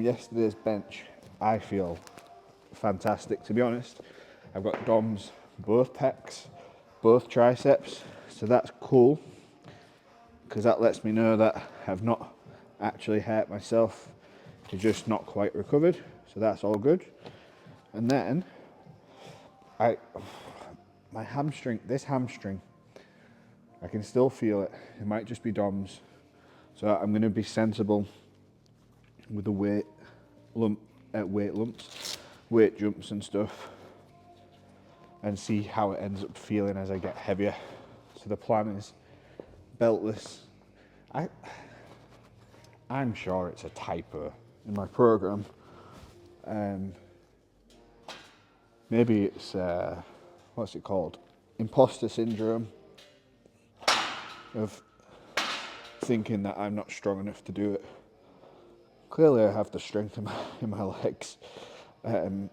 Yesterday's bench, I feel fantastic, to be honest. I've got DOMs, both pecs, both triceps, so that's cool, because that lets me know that I've not actually hurt myself, it's just not quite recovered, so that's all good. And then, my hamstring, this hamstring, I can still feel it. It might just be DOMs, so I'm going to be sensible with the weight lumps, weight jumps and stuff, and see how it ends up feeling as I get heavier. So the plan is beltless. I'm sure it's a typo in my program. Maybe it's what's it called? Imposter syndrome, of thinking that I'm not strong enough to do it. Clearly I have the strength in my legs. It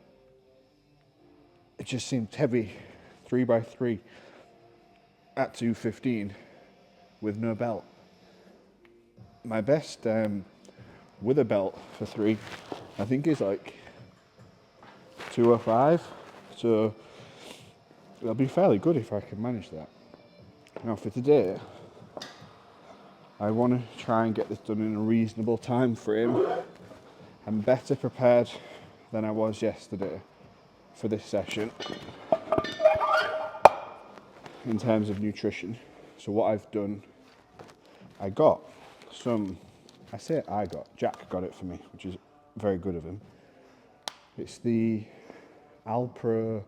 just seemed heavy, 3x3 at 215 with no belt. My best with a belt for 3, I think is like 205, so it'll be fairly good if I can manage that. Now for today, I want to try and get this done in a reasonable time frame. I'm better prepared than I was yesterday for this session in terms of nutrition. So what I've done, I got some, Jack got it for me, which is very good of him. It's the Alpro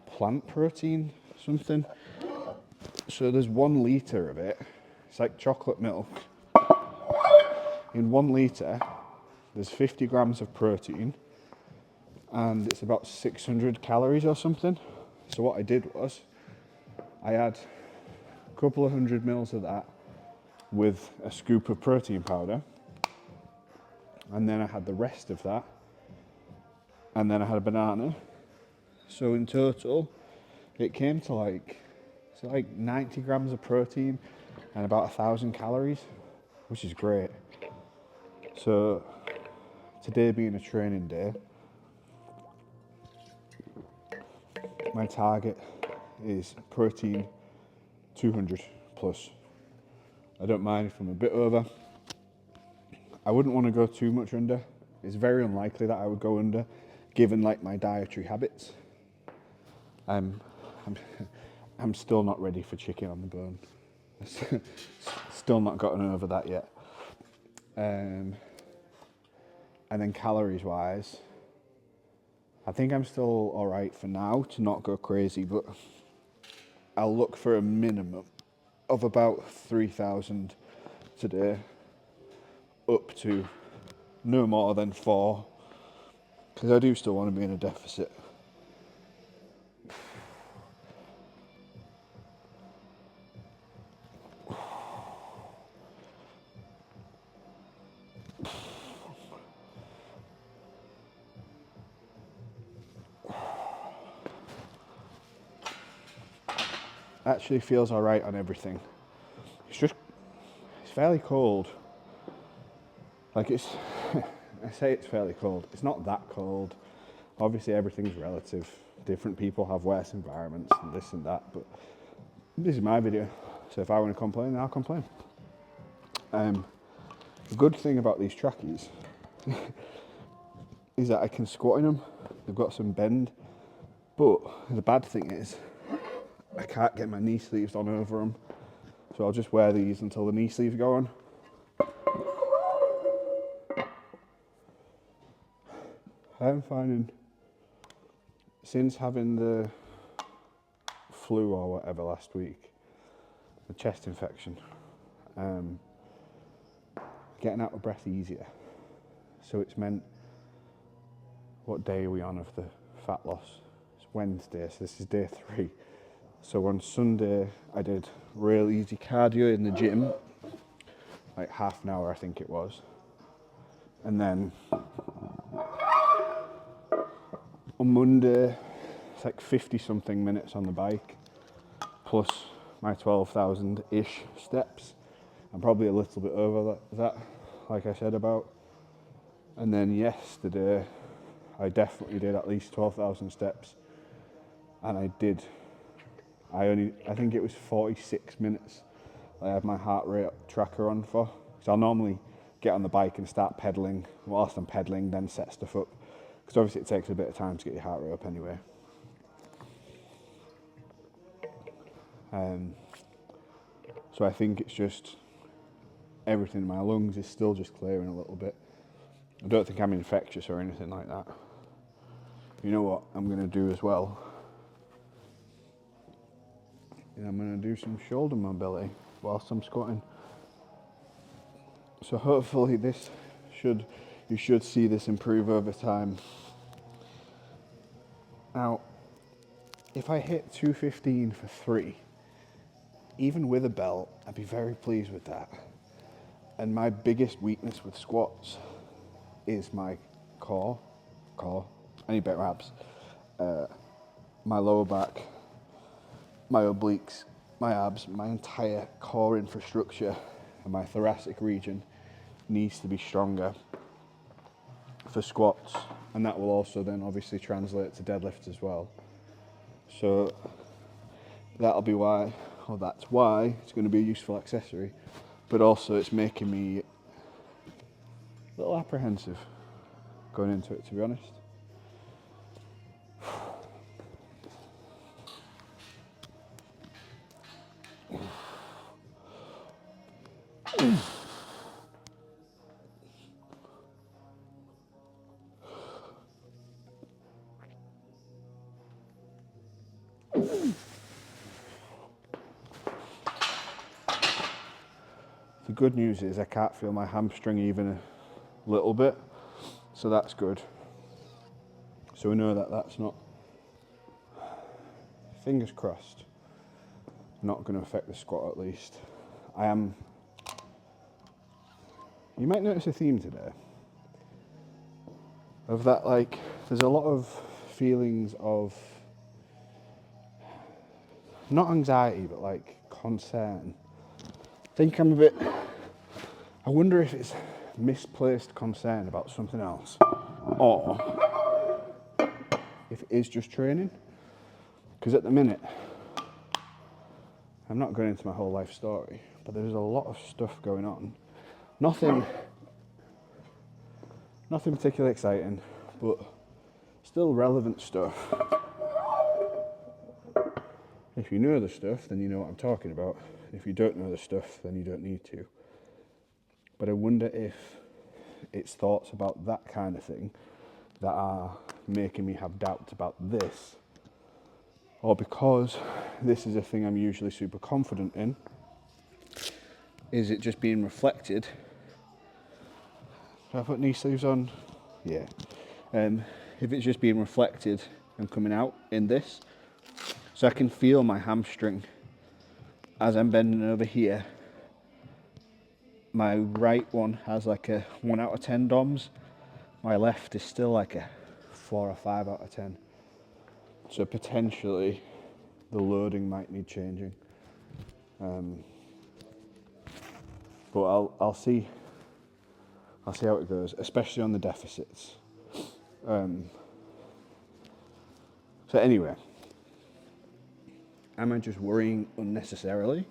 plant protein something. So there's 1 litre of it. It's like chocolate milk. In 1 litre, there's 50 grams of protein and it's about 600 calories or something. So what I did was, I had a couple of 100 mils of that with a scoop of protein powder, and then I had the rest of that, and then I had a banana. So in total, it came to like 90 grams of protein and about 1,000 calories, which is great. So today being a training day, my target is protein 200 plus. I don't mind if I'm a bit over. I wouldn't want to go too much under. It's very unlikely that I would go under, given like my dietary habits. I'm still not ready for chicken on the bone. Still not gotten over that yet. And then calories wise, I think I'm still all right for now to not go crazy, but I'll look for a minimum of about 3,000 today, up to no more than 4, because I do still want to be in a deficit. Actually feels all right on everything. It's fairly cold. Like I say it's fairly cold. It's not that cold. Obviously everything's relative. Different people have worse environments and this and that, but this is my video. So if I want to complain, I'll complain. The good thing about these trackies is that I can squat in them. They've got some bend, but the bad thing is I can't get my knee sleeves on over them. So I'll just wear these until the knee sleeves go on. I'm finding, since having the flu or whatever last week, the chest infection, getting out of breath easier. So it's meant, what day are we on of the fat loss? It's Wednesday, so this is day 3. So on Sunday, I did real easy cardio in the gym, like half an hour I think it was. And then on Monday, it's like 50 something minutes on the bike, plus my 12,000-ish steps. I'm probably a little bit over that, like I said about. And then yesterday, I definitely did at least 12,000 steps. And I think it was 46 minutes I had my heart rate tracker on for. Because I'll normally get on the bike and start pedaling. Whilst I'm pedaling, then set stuff up. Because obviously it takes a bit of time to get your heart rate up anyway. So I think it's just everything in my lungs is still just clearing a little bit. I don't think I'm infectious or anything like that. You know what I'm going to do as well? I'm going to do some shoulder mobility whilst I'm squatting. So hopefully you should see this improve over time. Now, if I hit 215 for 3, even with a belt, I'd be very pleased with that. And my biggest weakness with squats is my core. I need better abs. My lower back, my obliques, my abs, my entire core infrastructure and my thoracic region needs to be stronger for squats, and that will also then obviously translate to deadlifts as well. So that's why it's going to be a useful accessory, but also it's making me a little apprehensive going into it, to be honest. The good news is I can't feel my hamstring even a little bit, so that's good. So we know that that's not, fingers crossed, not going to affect the squat at least. You might notice a theme today of that, like, there's a lot of feelings of, not anxiety, but like concern. I think I wonder if it's misplaced concern about something else, or if it is just training. Because at the minute, I'm not going into my whole life story, but there's a lot of stuff going on. Nothing particularly exciting, but still relevant stuff. If you know the stuff, then you know what I'm talking about. If you don't know the stuff, then you don't need to. But I wonder if it's thoughts about that kind of thing that are making me have doubts about this. Or because this is a thing I'm usually super confident in, is it just being reflected? Have I put knee sleeves on? Yeah. If it's just being reflected and coming out in this, so I can feel my hamstring as I'm bending over here. My right one has like a 1 out of 10 DOMs. My left is still like a 4 or 5 out of 10. So potentially the loading might need changing. But I'll see how it goes, especially on the deficits. So anyway, am I just worrying unnecessarily?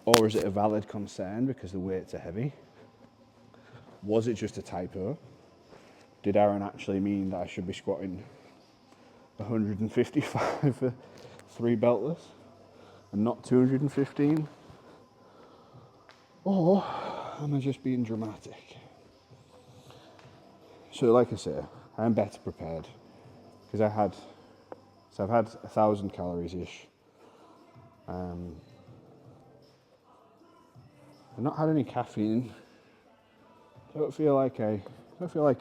Or is it a valid concern because the weights are heavy? Was it just a typo? Did Aaron actually mean that I should be squatting 155 for 3 beltless and not 215? Or am I just being dramatic? So like I say, I'm better prepared because I've had 1,000 calories-ish. I've not had any caffeine. I don't feel like I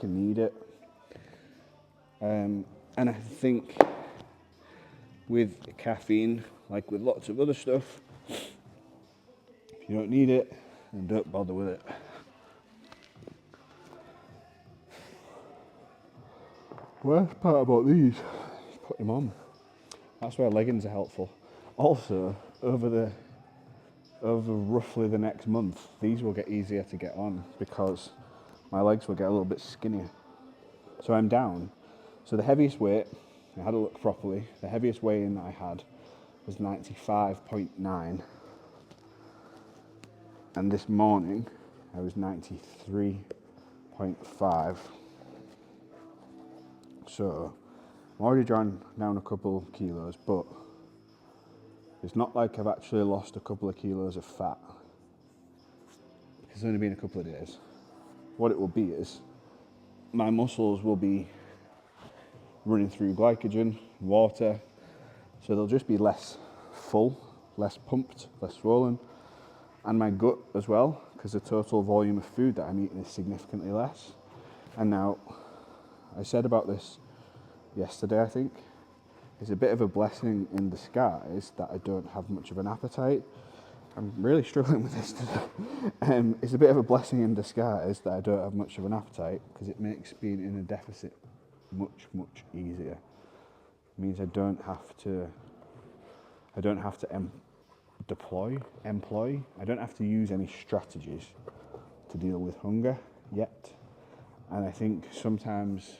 need it. And I think with caffeine, like with lots of other stuff, if you don't need it, then don't bother with it. Worst part about these is putting them on. That's where leggings are helpful. Also, over roughly the next month, these will get easier to get on because my legs will get a little bit skinnier. So I'm down. So the heaviest weight, I had a look properly, the heaviest weigh-in that I had was 95.9. And this morning, I was 93.5. So I'm already down a couple of kilos, but it's not like I've actually lost a couple of kilos of fat. It's only been a couple of days. What it will be is my muscles will be running through glycogen, water, so they'll just be less full, less pumped, less swollen, and my gut as well, because the total volume of food that I'm eating is significantly less. And now, I said about this yesterday, I think, it's a bit of a blessing in disguise that I don't have much of an appetite. I'm really struggling with this today. It's a bit of a blessing in disguise that I don't have much of an appetite, because it makes being in a deficit much, much easier. It means I don't have to employ, I don't have to use any strategies to deal with hunger yet. And I think sometimes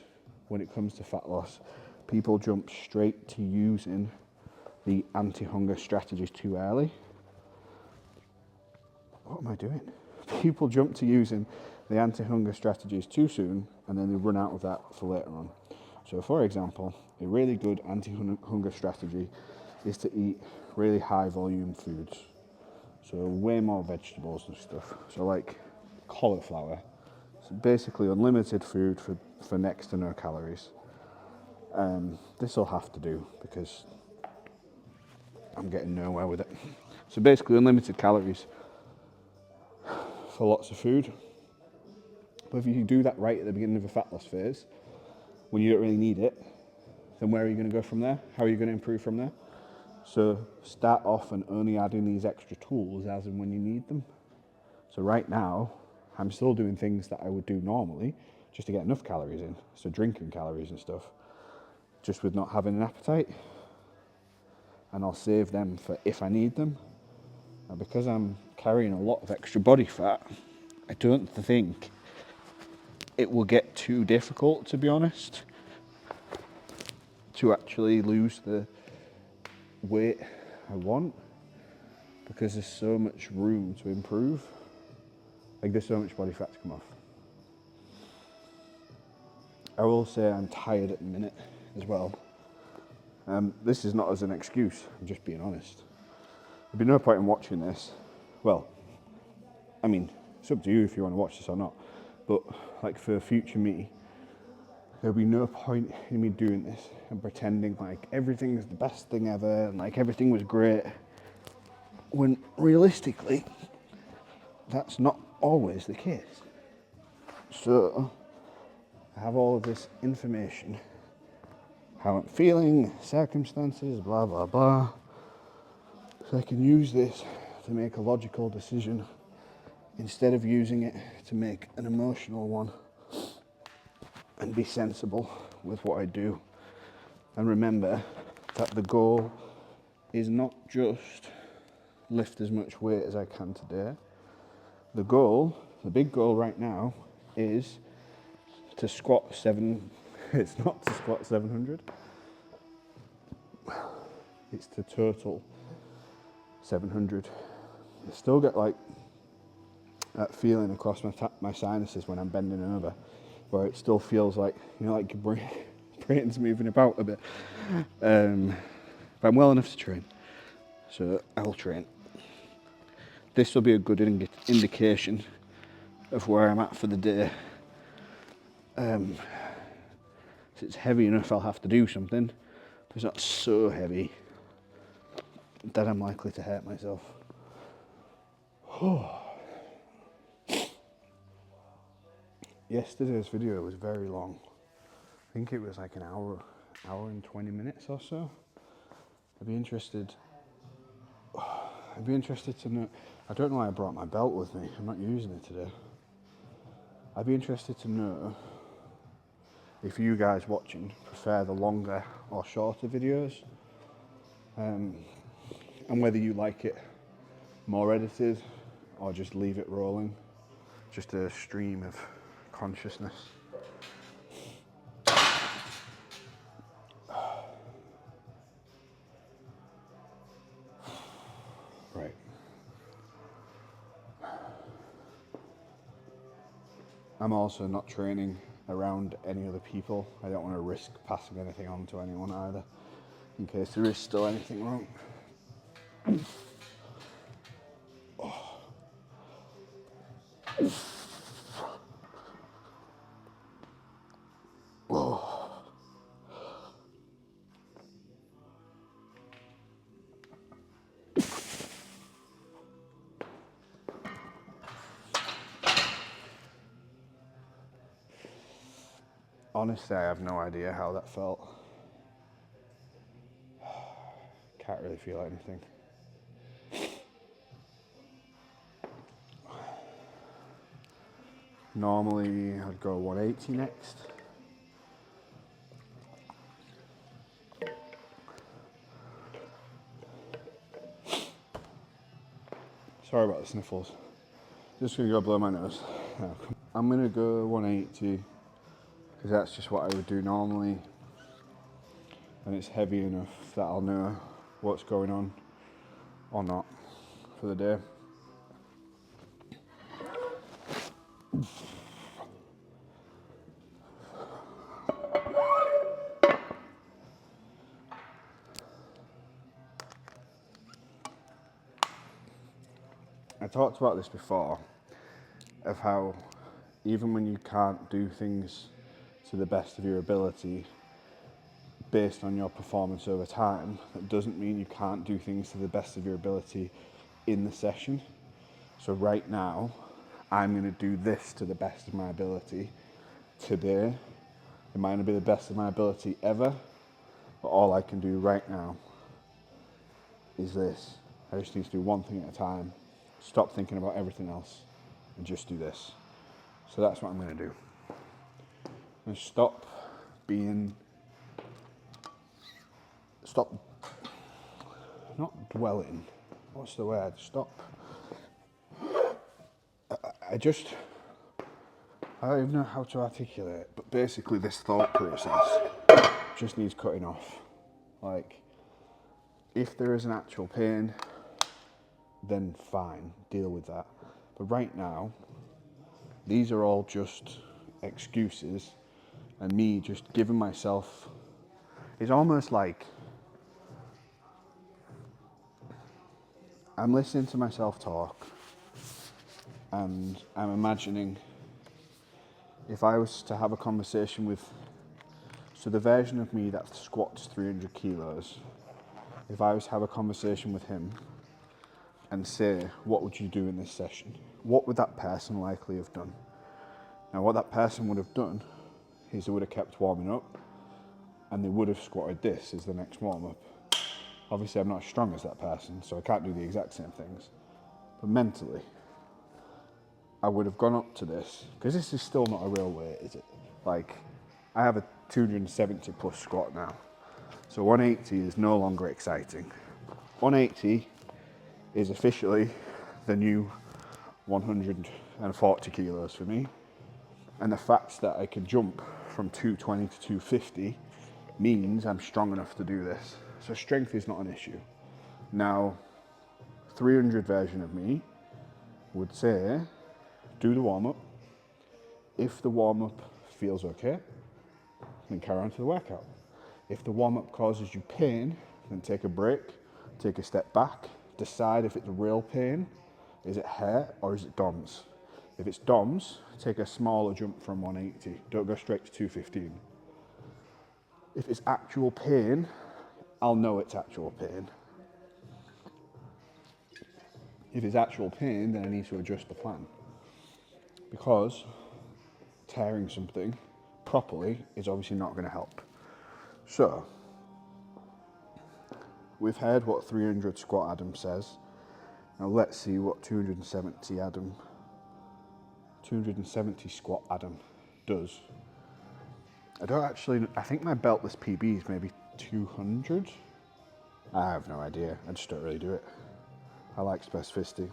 when it comes to fat loss, people jump straight to using the anti-hunger strategies too early. What am I doing? People jump to using the anti-hunger strategies too soon, and then they run out of that for later on. So for example, a really good anti-hunger strategy is to eat really high volume foods. So way more vegetables and stuff. So like cauliflower. So basically unlimited food for next to no calories. This will have to do because I'm getting nowhere with it. So basically unlimited calories for lots of food. But if you do that right at the beginning of a fat loss phase, when you don't really need it, then where are you going to go from there? How are you going to improve from there? So start off and only add in these extra tools as and when you need them. So right now, I'm still doing things that I would do normally just to get enough calories in. So drinking calories and stuff, just with not having an appetite. And I'll save them for if I need them. And because I'm carrying a lot of extra body fat, I don't think it will get too difficult, to be honest, to actually lose the weight I want, because there's so much room to improve. Like there's so much body fat to come off. I will say I'm tired at the minute as well. This is not as an excuse, I'm just being honest. There'd be no point in watching this. Well, I mean, it's up to you if you want to watch this or not, but like for future me, there'll be no point in me doing this and pretending like everything is the best thing ever and like everything was great, when realistically, that's not always the case. So, I have all of this information, how I'm feeling, circumstances, blah, blah, blah. So I can use this to make a logical decision instead of using it to make an emotional one, and be sensible with what I do. And remember that the goal is not just lift as much weight as I can today. The big goal right now is to squat it's not to squat 700, it's to total 700. I still get like that feeling across my sinuses when I'm bending over, where it still feels like, you know, like your brain's moving about a bit. But I'm well enough to train, so I'll train. This will be a good indication of where I'm at for the day. If it's heavy enough, I'll have to do something. If it's not so heavy, then I'm likely to hurt myself. Yesterday's video was very long. I think it was like an hour and 20 minutes or so. I'd be interested to know. I don't know why I brought my belt with me. I'm not using it today. I'd be interested to know if you guys watching prefer the longer or shorter videos, and whether you like it more edited or just leave it rolling, just a stream of consciousness. Right. I'm also not training around any other people. I don't want to risk passing anything on to anyone either, in case there is still anything wrong. Honestly, I have no idea how that felt. Can't really feel anything. Normally, I'd go 180 next. Sorry about the sniffles. Just gonna go blow my nose. No. I'm gonna go 180 because that's just what I would do normally, and it's heavy enough that I'll know what's going on or not for the day. I talked about this before, of how even when you can't do things to the best of your ability based on your performance over time, that doesn't mean you can't do things to the best of your ability in the session. So right now, I'm going to do this to the best of my ability today. It might not be the best of my ability ever, but all I can do right now is this. I just need to do one thing at a time, stop thinking about everything else, and just do this. So that's what I'm going to do. I'm going to stop not dwelling, what's the word? I don't even know how to articulate it, but basically this thought process just needs cutting off. Like, if there is an actual pain, then fine, deal with that. But right now, these are all just excuses, and me just giving myself, it's almost like I'm listening to myself talk, and I'm imagining if I was to have a conversation with, so the version of me that squats 300 kilos, if I was to have a conversation with him and say, what would you do in this session? What would that person likely have done? Now, what that person would have done is they would have kept warming up, and they would have squatted this as the next warm-up. Obviously, I'm not as strong as that person, so I can't do the exact same things. But mentally, I would have gone up to this, because this is still not a real weight, is it? Like, I have a 270 plus squat now. So 180 is no longer exciting. 180 is officially the new 140 kilos for me. And the fact that I can jump from 220 to 250 means I'm strong enough to do this. So strength is not an issue. Now, 300 version of me would say, do the warm-up. If the warm-up feels okay, then carry on to the workout. If the warm-up causes you pain, then take a break, take a step back, decide if it's real pain, is it hair or is it DOMS? If it's DOMS, take a smaller jump from 180, don't go straight to 215. If it's actual pain, I'll know it's actual pain. If it's actual pain, then I need to adjust the plan. Because tearing something properly is obviously not going to help. So, we've heard what 300 squat Adam says. Now let's see what 270 squat Adam does. I think my beltless PB is maybe 200. I have no idea, I just don't really do it. I like specificity.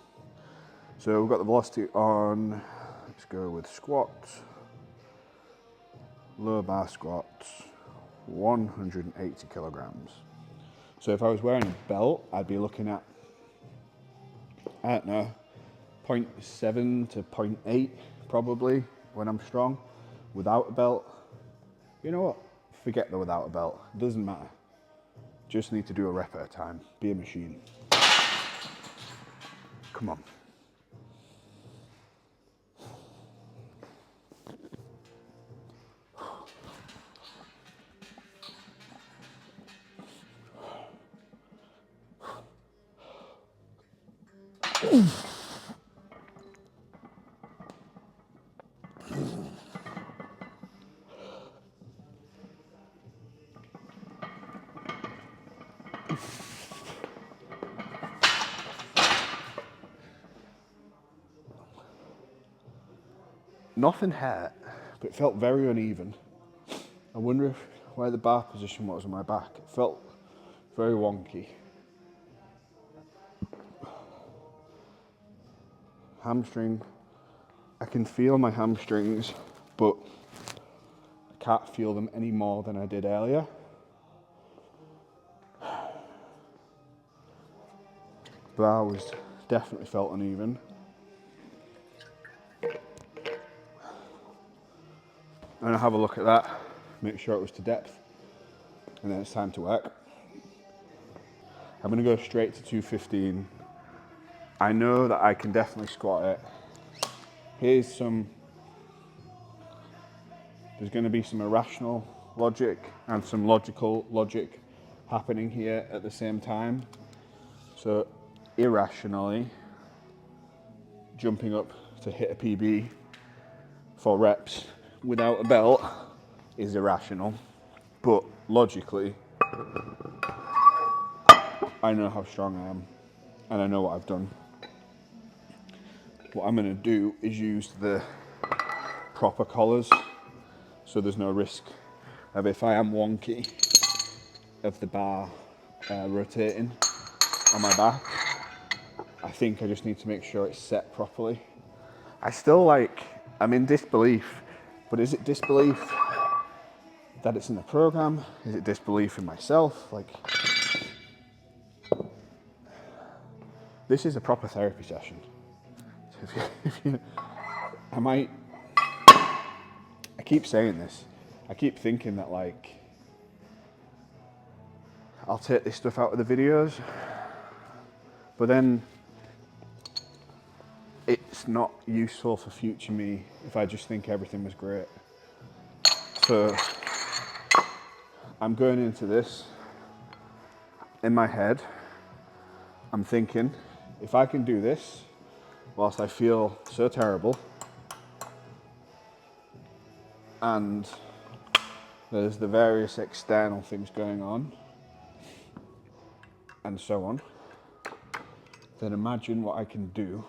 So we've got the velocity on, let's go with squat. lower bar squats, 180 kilograms. So if I was wearing a belt, I'd be looking at, I don't know, 0.7 to 0.8 probably when I'm strong. Without a belt, you know what? Forget the without a belt. It doesn't matter. Just need to do a rep at a time. Be a machine. Come on. Nothing hurt, but it felt very uneven. I wonder if where the bar position was on my back. It felt very wonky. Hamstring. I can feel my hamstrings, but I can't feel them any more than I did earlier. Bar was definitely felt uneven. And I'll have a look at that, make sure it was to depth, and then it's time to work. I'm gonna go straight to 215. I know that I can definitely squat it. There's gonna be some irrational logic and some logical logic happening here at the same time. So irrationally, jumping up to hit a PB for reps without a belt is irrational, but logically, I know how strong I am and I know what I've done. What I'm gonna do is use the proper collars so there's no risk of, if I am wonky, of the bar rotating on my back. I think I just need to make sure it's set properly. I'm in disbelief, but is it disbelief that it's in the program? Is it disbelief in myself? Like, this is a proper therapy session. So I keep saying this. I keep thinking that, like, I'll take this stuff out of the videos, but then it's not useful for future me if I just think everything was great. So I'm going into this in my head. I'm thinking, if I can do this whilst I feel so terrible, and there's the various external things going on, and so on, then imagine what I can do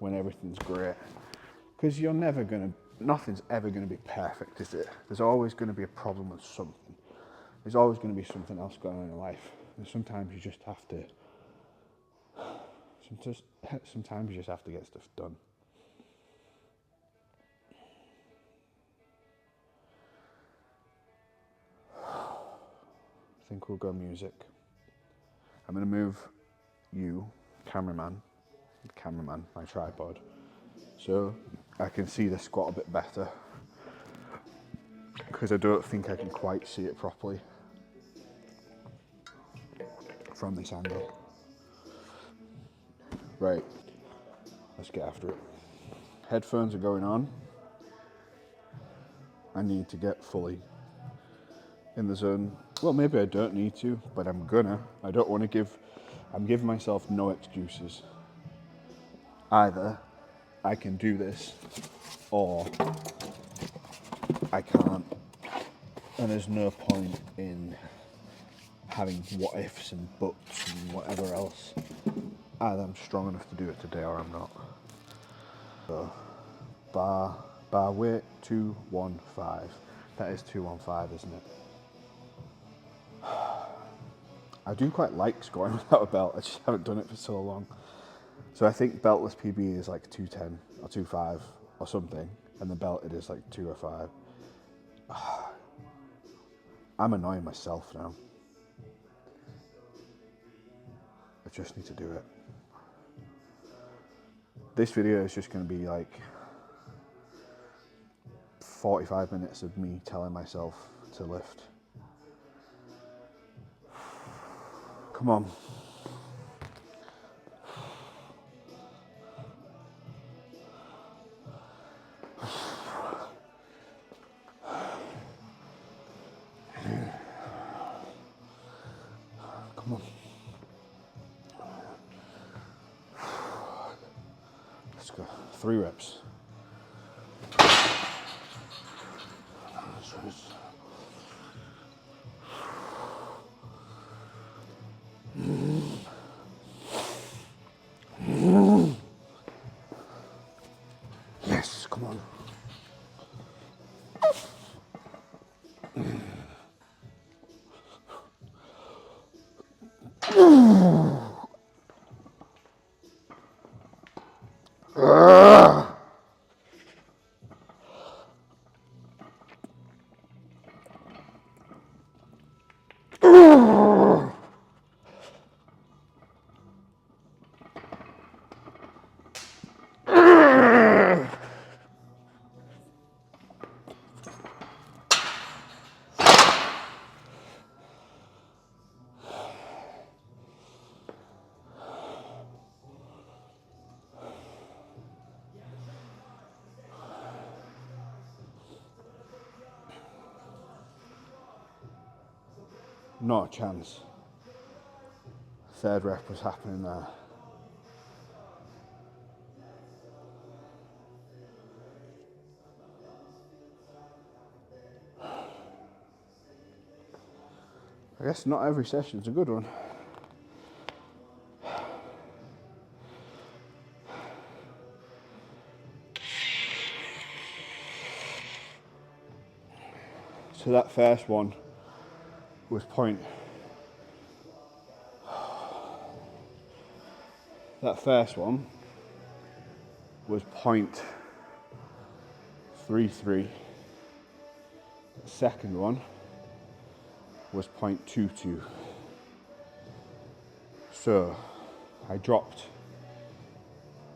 when everything's great. Because nothing's ever gonna be perfect, is it? There's always gonna be a problem with something. There's always gonna be something else going on in life. And sometimes you just have to get stuff done. I think we'll go music. I'm gonna move you, cameraman, my tripod, so I can see the squat a bit better, because I don't think I can quite see it properly from this angle. Right, let's get after it. Headphones are going on. I need to get fully in the zone. Well, maybe I don't need to, but I'm gonna. I'm giving myself no excuses. Either I can do this, or I can't. And there's no point in having what ifs and buts and whatever else. Either I'm strong enough to do it today or I'm not. So, bar weight 215. That is 215, isn't it? I do quite like squatting without a belt. I just haven't done it for so long. So I think beltless PB is like 210 or 2.5 or something, and the belted is like 205. I'm annoying myself now. I just need to do it. This video is just going to be like 45 minutes of me telling myself to lift. Come on. Come on. Let's go. 3 reps. Yes, come on. Not a chance. 3rd rep was happening there. I guess not every session's a good one. So that first one was point 0.33. The second one was 0.22. So I dropped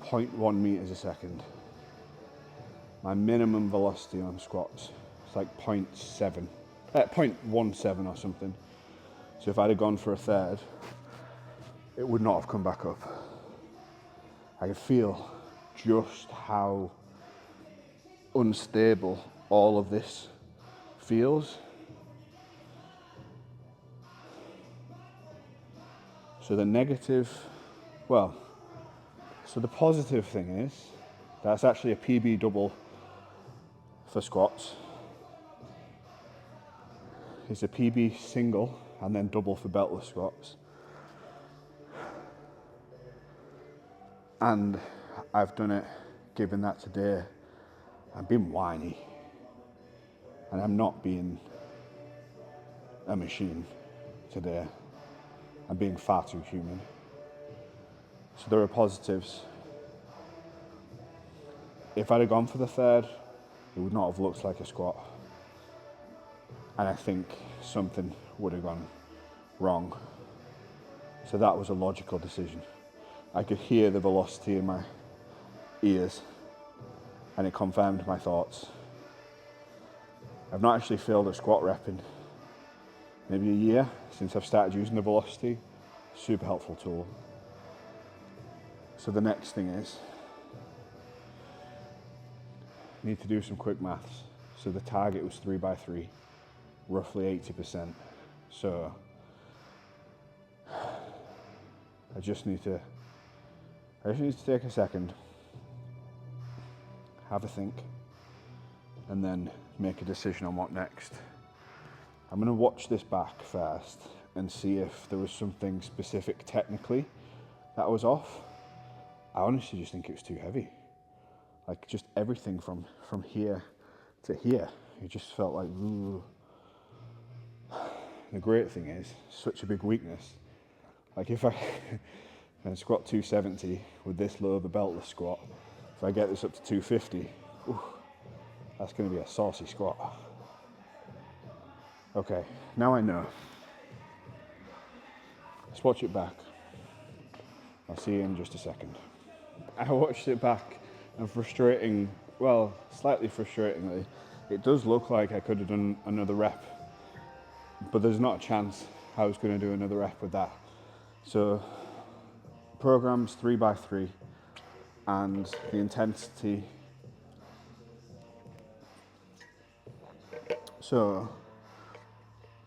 0.1 meters a second. My minimum velocity on squats is like 0.17 or something. So if I'd have gone for a third, it would not have come back up. I could feel just how unstable all of this feels. So the positive thing is that's actually a PB double for squats. It's a PB single and then double for beltless squats. And I've done it, given that today, I'm being whiny. And I'm not being a machine today. I'm being far too human. So there are positives. If I'd have gone for the third, it would not have looked like a squat. And I think something would have gone wrong. So that was a logical decision. I could hear the velocity in my ears, and it confirmed my thoughts. I've not actually failed a squat rep in maybe a year since I've started using the velocity. Super helpful tool. So the next thing is, I need to do some quick maths. So the target was 3x3, roughly 80%. So I just need to take a second, have a think, and then make a decision on what next. I'm going to watch this back first and see if there was something specific technically that was off. I honestly just think it was too heavy. Like just everything from here to here, it just felt like, ooh. The great thing is, such a big weakness. Like if I squat 270 with this low of a beltless squat, if I get this up to 250, ooh, that's going to be a saucy squat. Okay, now I know. Let's watch it back. I'll see you in just a second. I watched it back and slightly frustratingly, it does look like I could have done another rep, but there's not a chance I was going to do another rep with that. So, program's 3x3 and the intensity. So,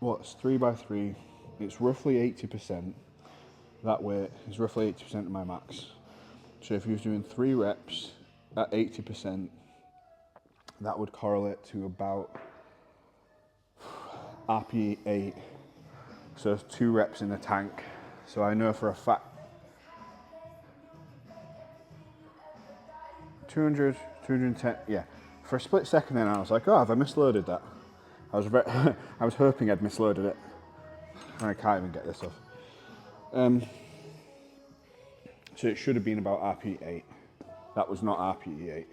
what's 3x3? It's roughly 80%. That weight is roughly 80% of my max. So if you was doing 3 reps at 80%, that would correlate to about RPE 8. So 2 reps in a tank. So I know for a fact 200, 210, yeah. For a split second then I was like, oh, have I misloaded that? I was hoping I'd misloaded it. And I can't even get this off. So it should have been about RPE 8. That was not RPE 8.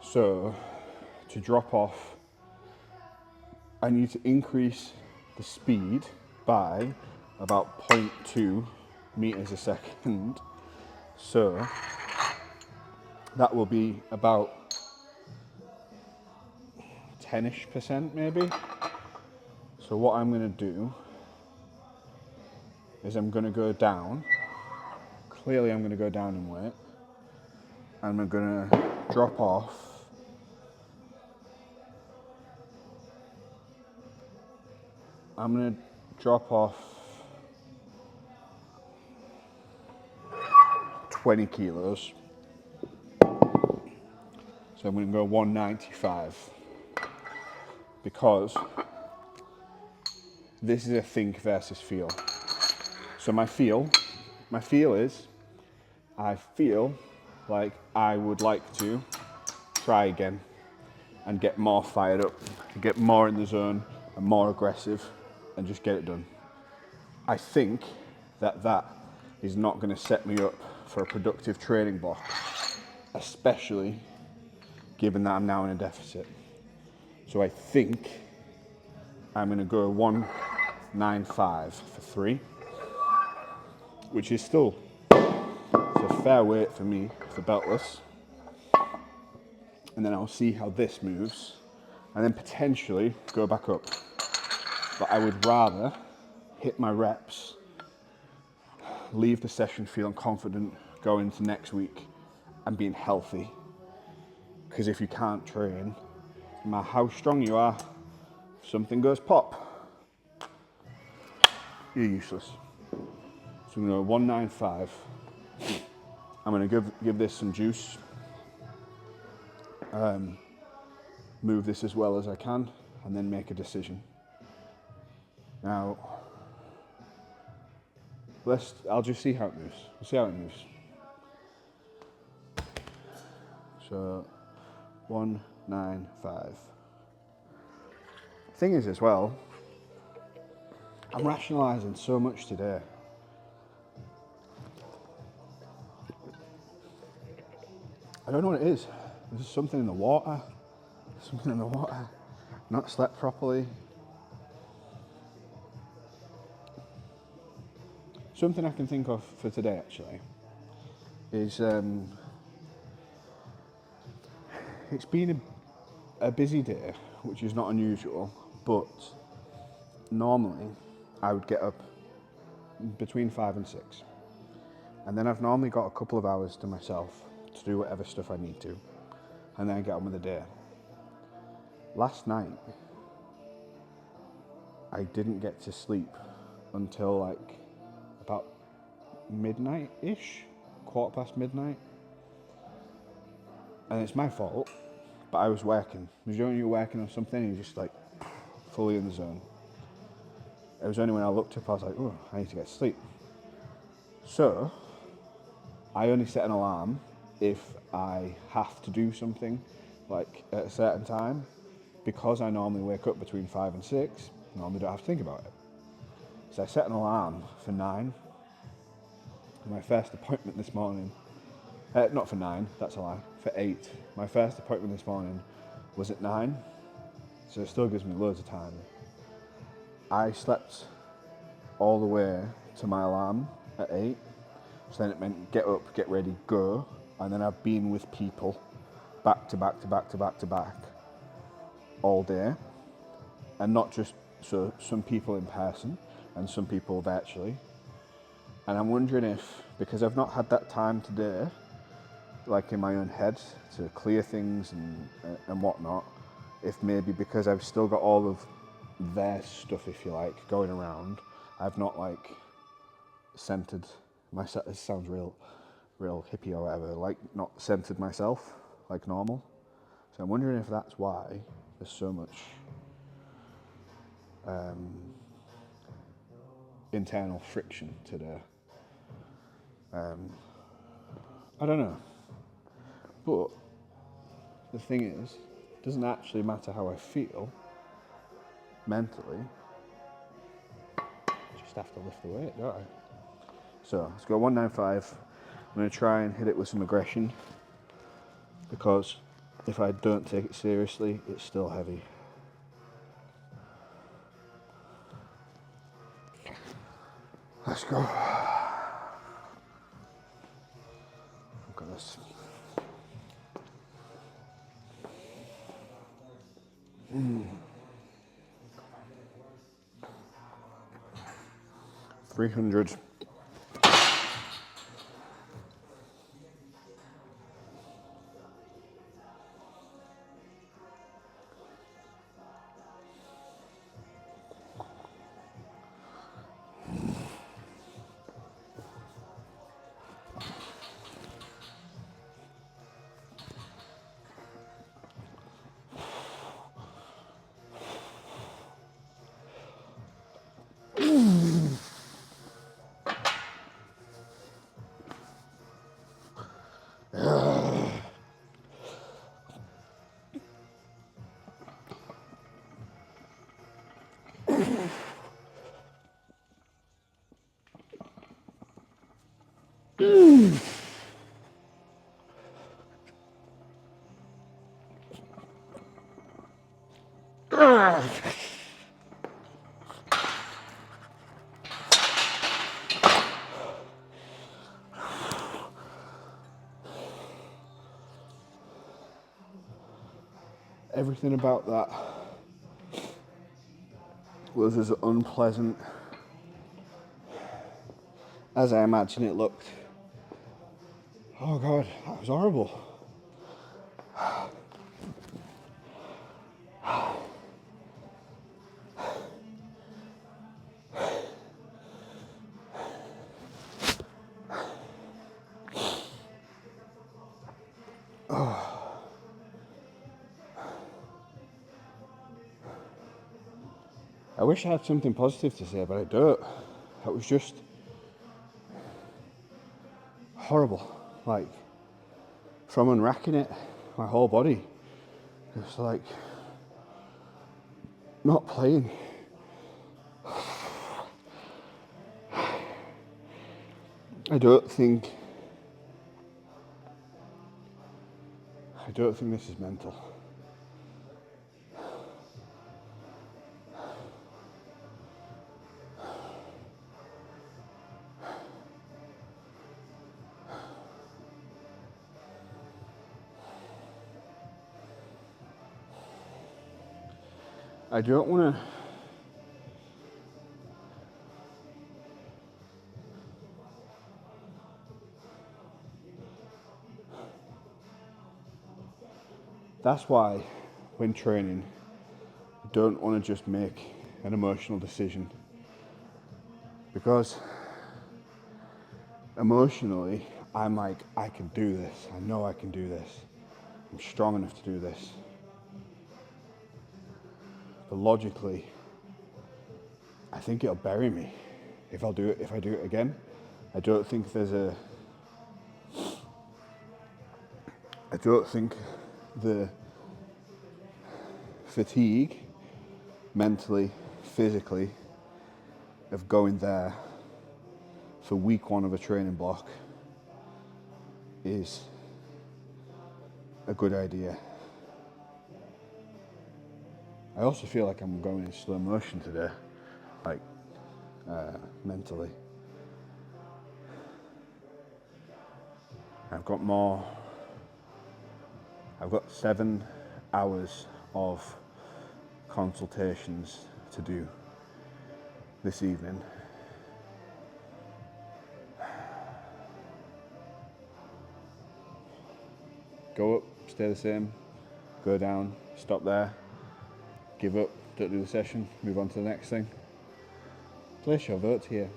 So to drop off, I need to increase the speed by about 0.2 meters a second. So that will be about 10-ish% maybe. So what I'm going to do is I'm going to go down. Clearly I'm going to go down in weight. And I'm going to drop off. I'm going to drop off 20 kilos. So I'm going to go 195 because this is a think versus feel. So my feel is I feel like I would like to try again and get more fired up, get more in the zone and more aggressive and just get it done. I think that is not going to set me up for a productive training block, especially given that I'm now in a deficit. So I think I'm going to go 195 for 3, which is still it's a fair weight for me for beltless. And then I'll see how this moves and then potentially go back up. But I would rather hit my reps, leave the session feeling confident, go into next week and being healthy. Because if you can't train, no matter how strong you are, if something goes pop, you're useless. So I'm going to go 195. I'm going to give this some juice. Move this as well as I can and then make a decision. Now, I'll just see how it moves. We'll see how it moves. So, 195. Thing is as well, I'm rationalising so much today. I don't know what it is. There's something in the water. Something in the water. Not slept properly. Something I can think of for today actually is it's been a busy day, which is not unusual, but normally I would get up between 5 and 6. And then I've normally got a couple of hours to myself to do whatever stuff I need to. And then I get on with the day. Last night, I didn't get to sleep until like about midnight-ish, 1:15 midnight. And it's my fault, but I was working. Because when you're working on something, you're just like fully in the zone. It was only when I looked up, I was like, oh, I need to get to sleep. So, I only set an alarm if I have to do something like at a certain time. Because I normally wake up between 5 and 6, I normally don't have to think about it. So I set an alarm for 9. My first appointment this morning, not for 9, that's a lie, for 8. My first appointment this morning was at 9, so it still gives me loads of time. I slept all the way to my alarm at 8. So then it meant get up, get ready, go. And then I've been with people back to back to back to back to back all day. And not just so some people in person and some people virtually. And I'm wondering if, because I've not had that time today, like in my own head to clear things and whatnot, if maybe because I've still got all of their stuff, if you like, going around, I've not like centered myself. This sounds real hippie or whatever, like not centered myself like normal. So I'm wondering if that's why there's so much internal friction today. I don't know. But the thing is, it doesn't actually matter how I feel mentally. I just have to lift the weight, don't I? So let's go 195. I'm going to try and hit it with some aggression, because if I don't take it seriously, it's still heavy. Let's go. Look at this. Mm. 300. Everything about that was as unpleasant as I imagine it looked. Oh God, that was horrible. I wish I had something positive to say, but I don't. That was just horrible. Like, from unracking it, my whole body, it's like not playing. I don't think this is mental. I don't want to. That's why, when training, I don't want to just make an emotional decision. Because emotionally, I'm like, I can do this. I know I can do this. I'm strong enough to do this. But logically, I think it'll bury me if I do it again. I don't think the fatigue, mentally, physically, of going there for week 1 of a training block is a good idea. I also feel like I'm going in slow motion today. like mentally. I've got 7 hours of consultations to do this evening. Go up, stay the same, go down, stop there, give up, don't do the session, move on to the next thing. Place your vote here.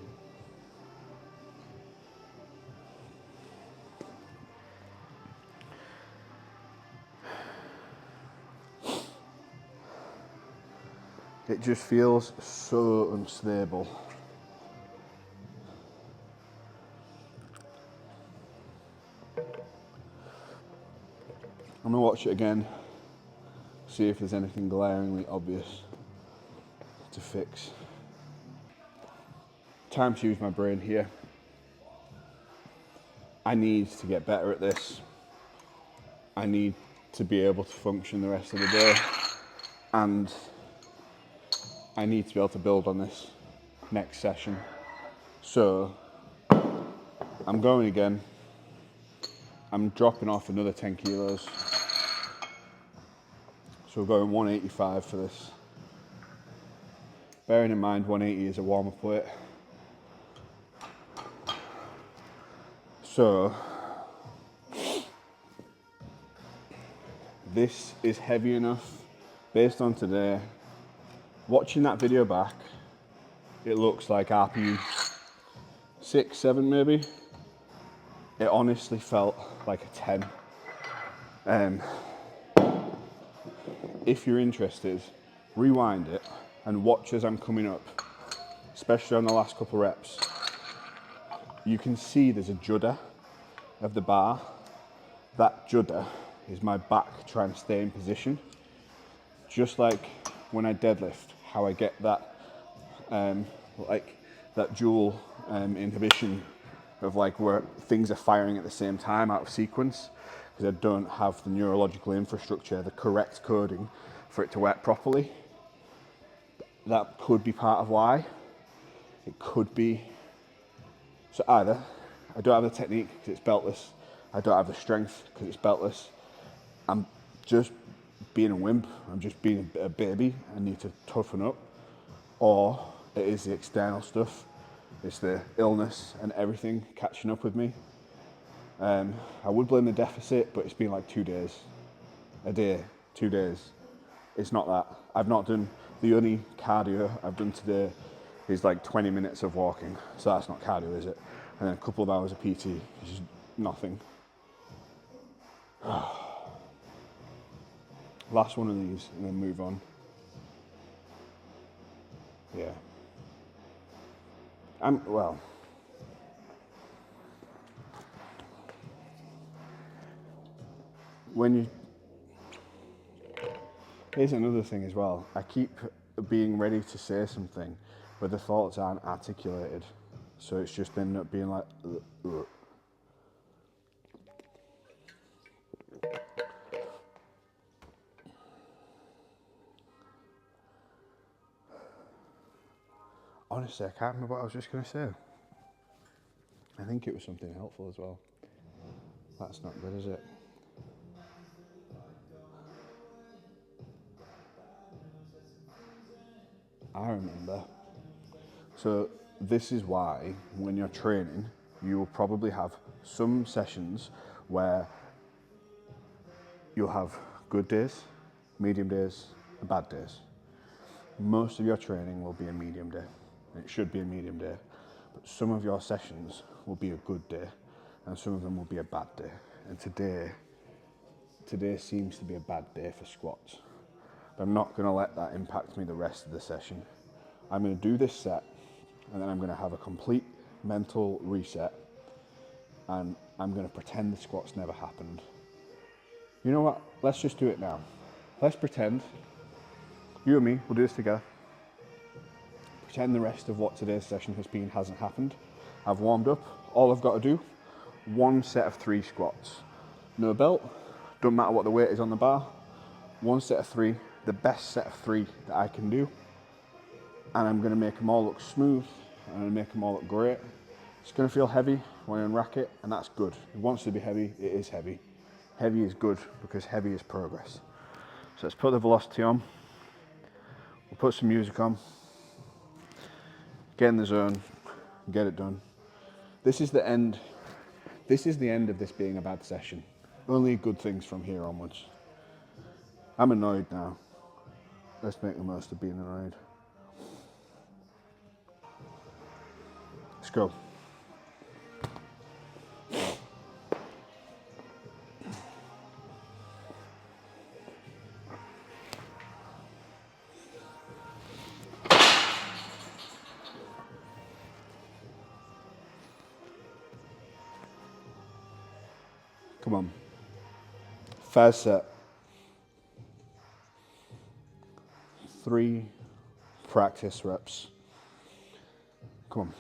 It just feels so unstable. I'm gonna watch it again, see if there's anything glaringly obvious to fix. Time to use my brain here. I need to get better at this. I need to be able to function the rest of the day, and I need to be able to build on this next session. So I'm going again. I'm dropping off another 10 kilos. So we're going 185 for this. Bearing in mind 180 is a warm-up weight. So this is heavy enough based on today. Watching that video back, it looks like RPE 6, 7 maybe. It honestly felt like a 10. If you're interested, rewind it and watch as I'm coming up, especially on the last couple reps. You can see there's a judder of the bar. That judder is my back trying to stay in position. Just like when I deadlift, how I get that, like that dual inhibition of like where things are firing at the same time out of sequence, because I don't have the neurological infrastructure, the correct coding for it to work properly. That could be part of why. It could be. So either I don't have the technique because it's beltless, I don't have the strength because it's beltless, I'm just being a wimp, I'm just being a baby, I need to toughen up, or it is the external stuff, it's the illness and everything catching up with me. I would blame the deficit, but it's been like 2 days, a day, 2 days. It's not that. I've not done, the only cardio I've done today is like 20 minutes of walking, so that's not cardio, is it? And then a couple of hours of PT, which is nothing. Last one of these and then move on. Yeah. Well, here's another thing as well. I keep being ready to say something, but the thoughts aren't articulated. So it's just ended up being like, ugh. Honestly, I can't remember what I was just going to say. I think it was something helpful as well. That's not good, is it? I remember. So this is why when you're training, you will probably have some sessions where you'll have good days, medium days, and bad days. Most of your training will be a medium day. It should be a medium day. But some of your sessions will be a good day, and some of them will be a bad day. And today seems to be a bad day for squats. But I'm not going to let that impact me the rest of the session. I'm going to do this set, and then I'm going to have a complete mental reset, and I'm going to pretend the squats never happened. You know what? Let's just do it now. Let's pretend, you and me, we'll do this together. Pretend the rest of what today's session has been hasn't happened. I've warmed up. All I've got to do, 1 set of 3 squats. No belt, don't matter what the weight is on the bar. 1 set of 3, the best set of 3 that I can do. and I'm going to make them all look smooth, and I'm going to make them all look great. It's going to feel heavy when I unrack it, and that's good. It wants to be heavy, it is heavy. Heavy is good because heavy is progress. So let's put the velocity on, we'll put some music on, get in the zone, get it done. This is the end of this being a bad session. Only good things from here onwards. I'm annoyed now. Let's make the most of being annoyed. Let's go. Come on. First set. 3 practice reps. Come on.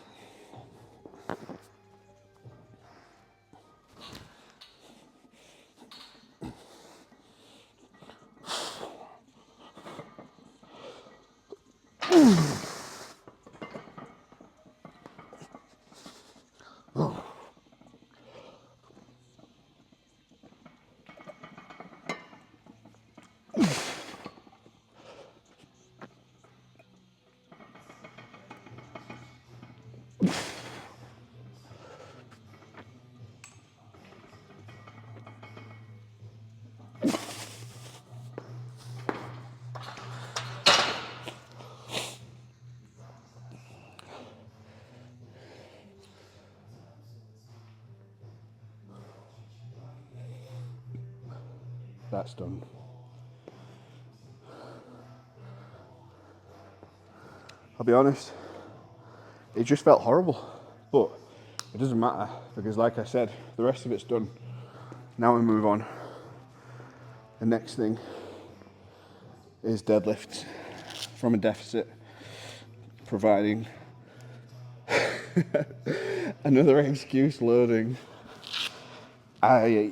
That's done. I'll be honest, it just felt horrible, but it doesn't matter because like I said, the rest of it's done. Now we move on. The next thing is deadlifts from a deficit, providing another excuse loading. I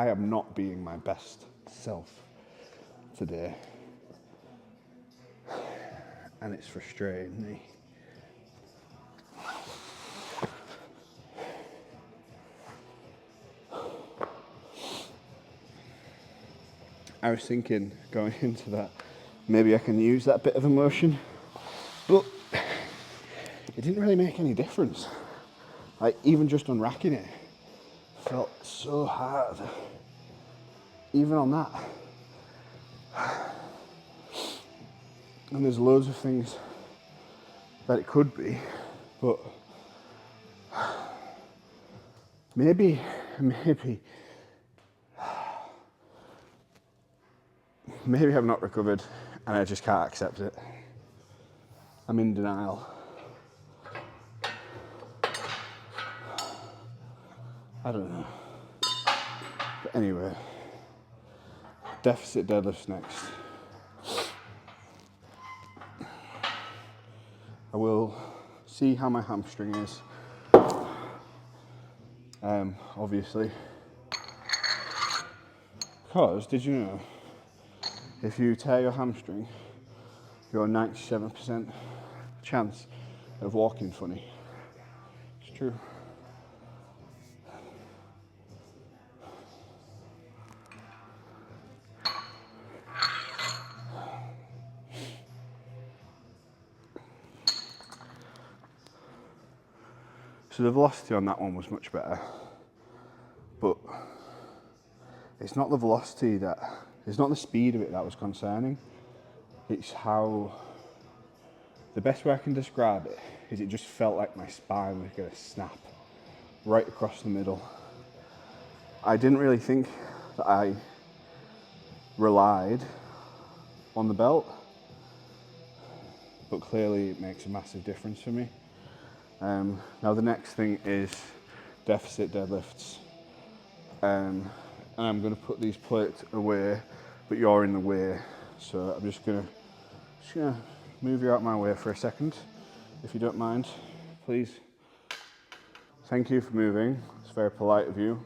am not being my best self today, and it's frustrating me. I was thinking going into that, maybe I can use that bit of emotion, but it didn't really make any difference. Like, even just unracking it felt so hard. Even on that. And there's loads of things that it could be, but maybe I've not recovered and I just can't accept it. I'm in denial. I don't know. But anyway, deficit deadlifts next. I will see how my hamstring is. Obviously. Because, did you know, if you tear your hamstring, you're a 97% chance of walking funny. It's true. So the velocity on that one was much better, but it's not the velocity it's not the speed of it that was concerning. It's how, the best way I can describe it is it just felt like my spine was gonna snap right across the middle. I didn't really think that I relied on the belt, but clearly it makes a massive difference for me. Now the next thing is deficit deadlifts, and I'm going to put these plates away, but you're in the way, so I'm just gonna move you out my way for a second, if you don't mind, please. Thank you for moving. It's very polite of you.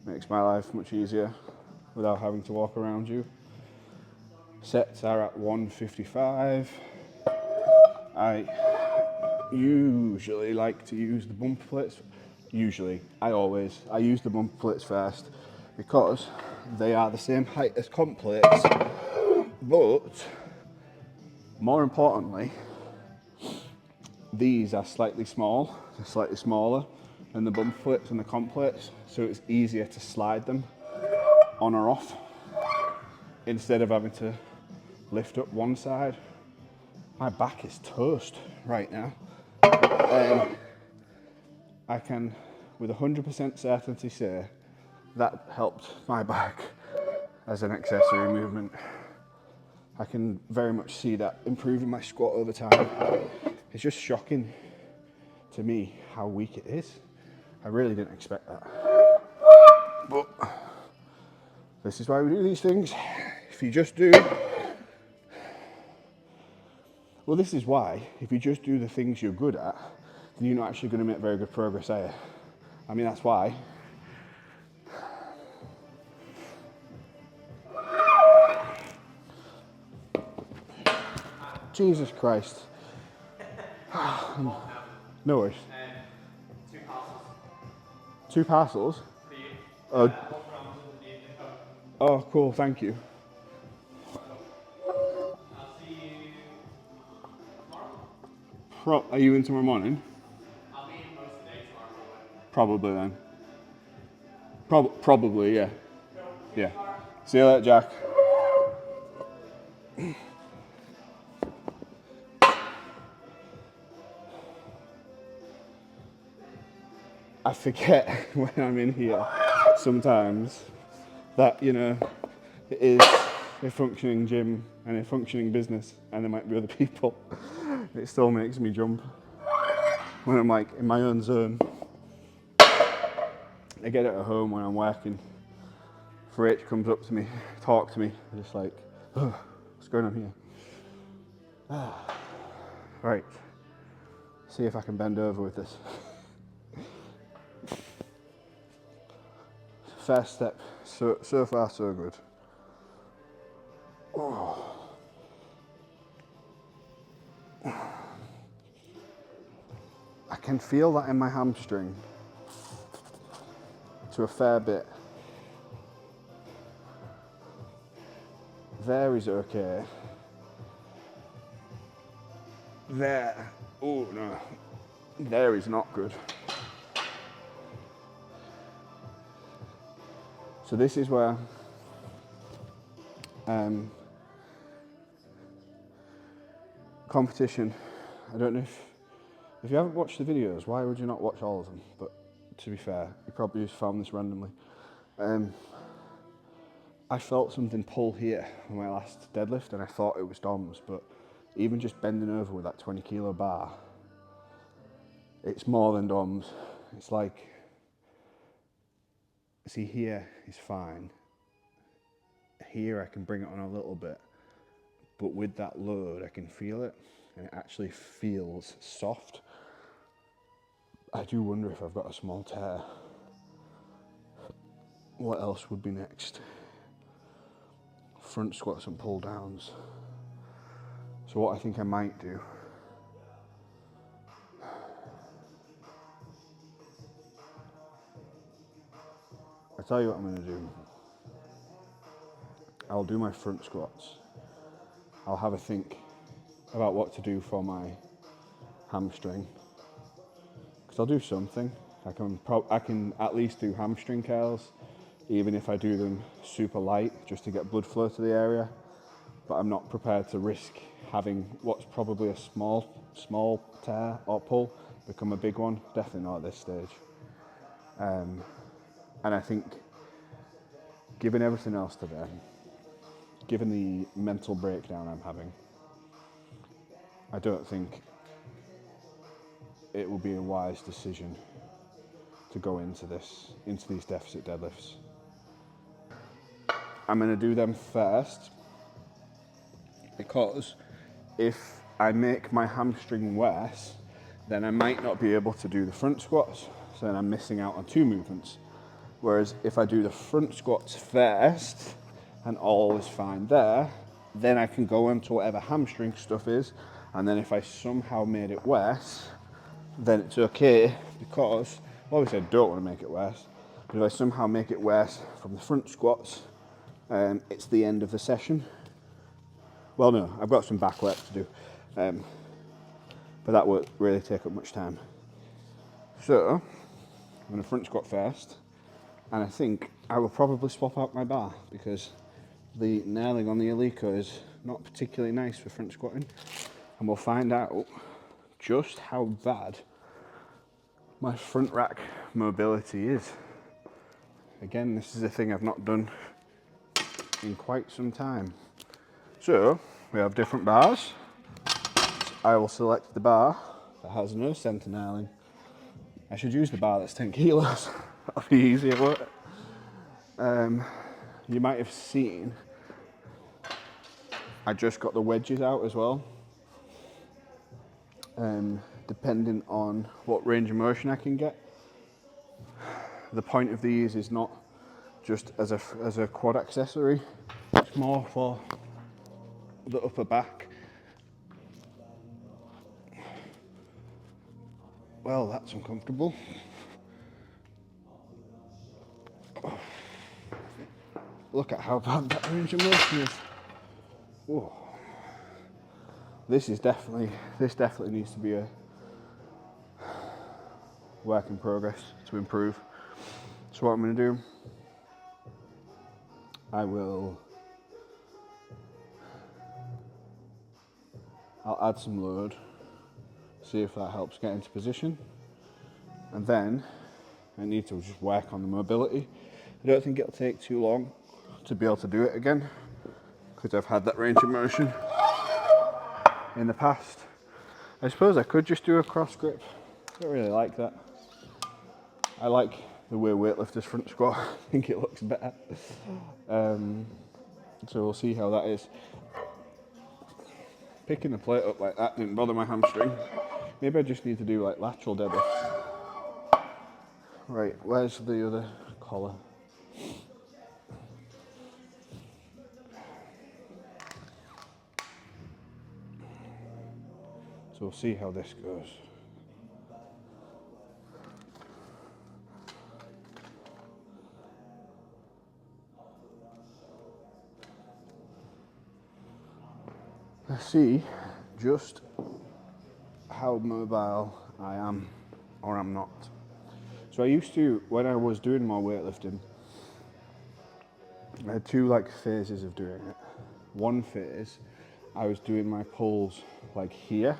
Makes my life much easier without having to walk around you. Sets are at 155. I usually like to use the bumper plates. I use the bumper plates first because they are the same height as comp plates, but more importantly, these are slightly smaller than the bumper plates and the comp plates, so it's easier to slide them on or off instead of having to lift up one side. My back is toast right now. I can with 100% certainty say that helped my back as an accessory movement. I can very much see that improving my squat over time. It's just shocking to me how weak it is. I really didn't expect that. But this is why we do these things. If you just do, well, this is why, if you just do the things you're good at, then you're not actually going to make very good progress, are you? I mean, that's why. Jesus Christ. No worries. 2 parcels. 2 parcels? For you. Oh, oh, cool, thank you. I'll see you tomorrow. Are you in tomorrow morning? I'll be in most of the day tomorrow. Probably then. Probably, yeah. Yeah. See you later, Jack. I forget when I'm in here sometimes that, you know, it is a functioning gym and a functioning business and there might be other people. It still makes me jump when I'm like in my own zone. I get it at home when I'm working. Rach comes up to me, talks to me, I'm just like, oh, what's going on here? Right, see if I can bend over with this. First step, so far so good. Oh. I can feel that in my hamstring to a fair bit. There is okay. There, oh no, there is not good. So this is where competition, I don't know if you haven't watched the videos, why would you not watch all of them? But to be fair, you probably just found this randomly. I felt something pull here on my last deadlift and I thought it was DOMS, but even just bending over with that 20 kilo bar, it's more than DOMS. It's like, see here is fine. Here I can bring it on a little bit, but with that load I can feel it and it actually feels soft. I do wonder if I've got a small tear. What else would be next? Front squats and pull downs. So what I think I might do, I tell you what I'm going to do. I'll do my front squats. I'll have a think about what to do for my hamstring. Because I'll do something. I can at least do hamstring curls, even if I do them super light, just to get blood flow to the area. But I'm not prepared to risk having what's probably a small tear or pull become a big one. Definitely not at this stage. And I think, given everything else today, given the mental breakdown I'm having, I don't think it will be a wise decision to go into these deficit deadlifts. I'm going to do them first because if I make my hamstring worse, then I might not be able to do the front squats, so then I'm missing out on 2 movements. Whereas if I do the front squats first and all is fine there, then I can go on to whatever hamstring stuff is, and then if I somehow made it worse, then it's okay, because obviously I don't want to make it worse, but if I somehow make it worse from the front squats, it's the end of the session. Well, no, I've got some back work to do, but that won't really take up much time. So I'm going to front squat first, and I think I will probably swap out my bar, because the nailing on the Eleiko is not particularly nice for front squatting, and we'll find out just how bad my front rack mobility is. Again, this is a thing I've not done in quite some time. So we have different bars. I will select the bar that has no center nailing. I should use the bar that's 10 kilos. That'll be easier, won't it? You might have seen I just got the wedges out as well. Depending on what range of motion I can get. The point of these is not just as a quad accessory, it's more for the upper back. Well, that's uncomfortable. Look at how bad that range of motion is. Whoa. This definitely needs to be a work in progress to improve. So what I'm going to do, I'll add some load, see if that helps get into position, and then I need to just work on the mobility. I don't think it'll take too long to be able to do it again, because I've had that range of motion in the past. I suppose I could just do a cross grip. I don't really like that. I like the way weightlifters front squat. I think it looks better. So we'll see how that is. Picking the plate up like that didn't bother my hamstring. Maybe I just need to do like lateral deadlifts. Right, where's the other collar? So we'll see how this goes. Let's see just how mobile I am or I'm not. So I used to, when I was doing more weightlifting, I had two phases of doing it. One phase, I was doing my pulls like here,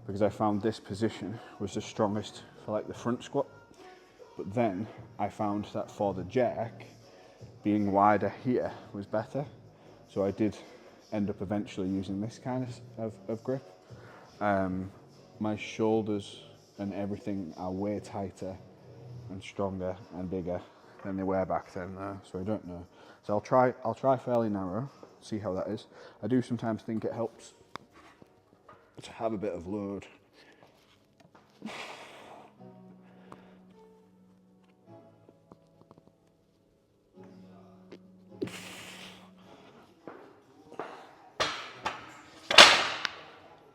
because I found this position was the strongest for the front squat. But then I found that for the jerk, being wider here was better. So I did end up eventually using this kind of grip. My shoulders and everything are way tighter and stronger and bigger than they were back then though, so I don't know. So I'll try fairly narrow, see how that is. I do sometimes think it helps to have a bit of load.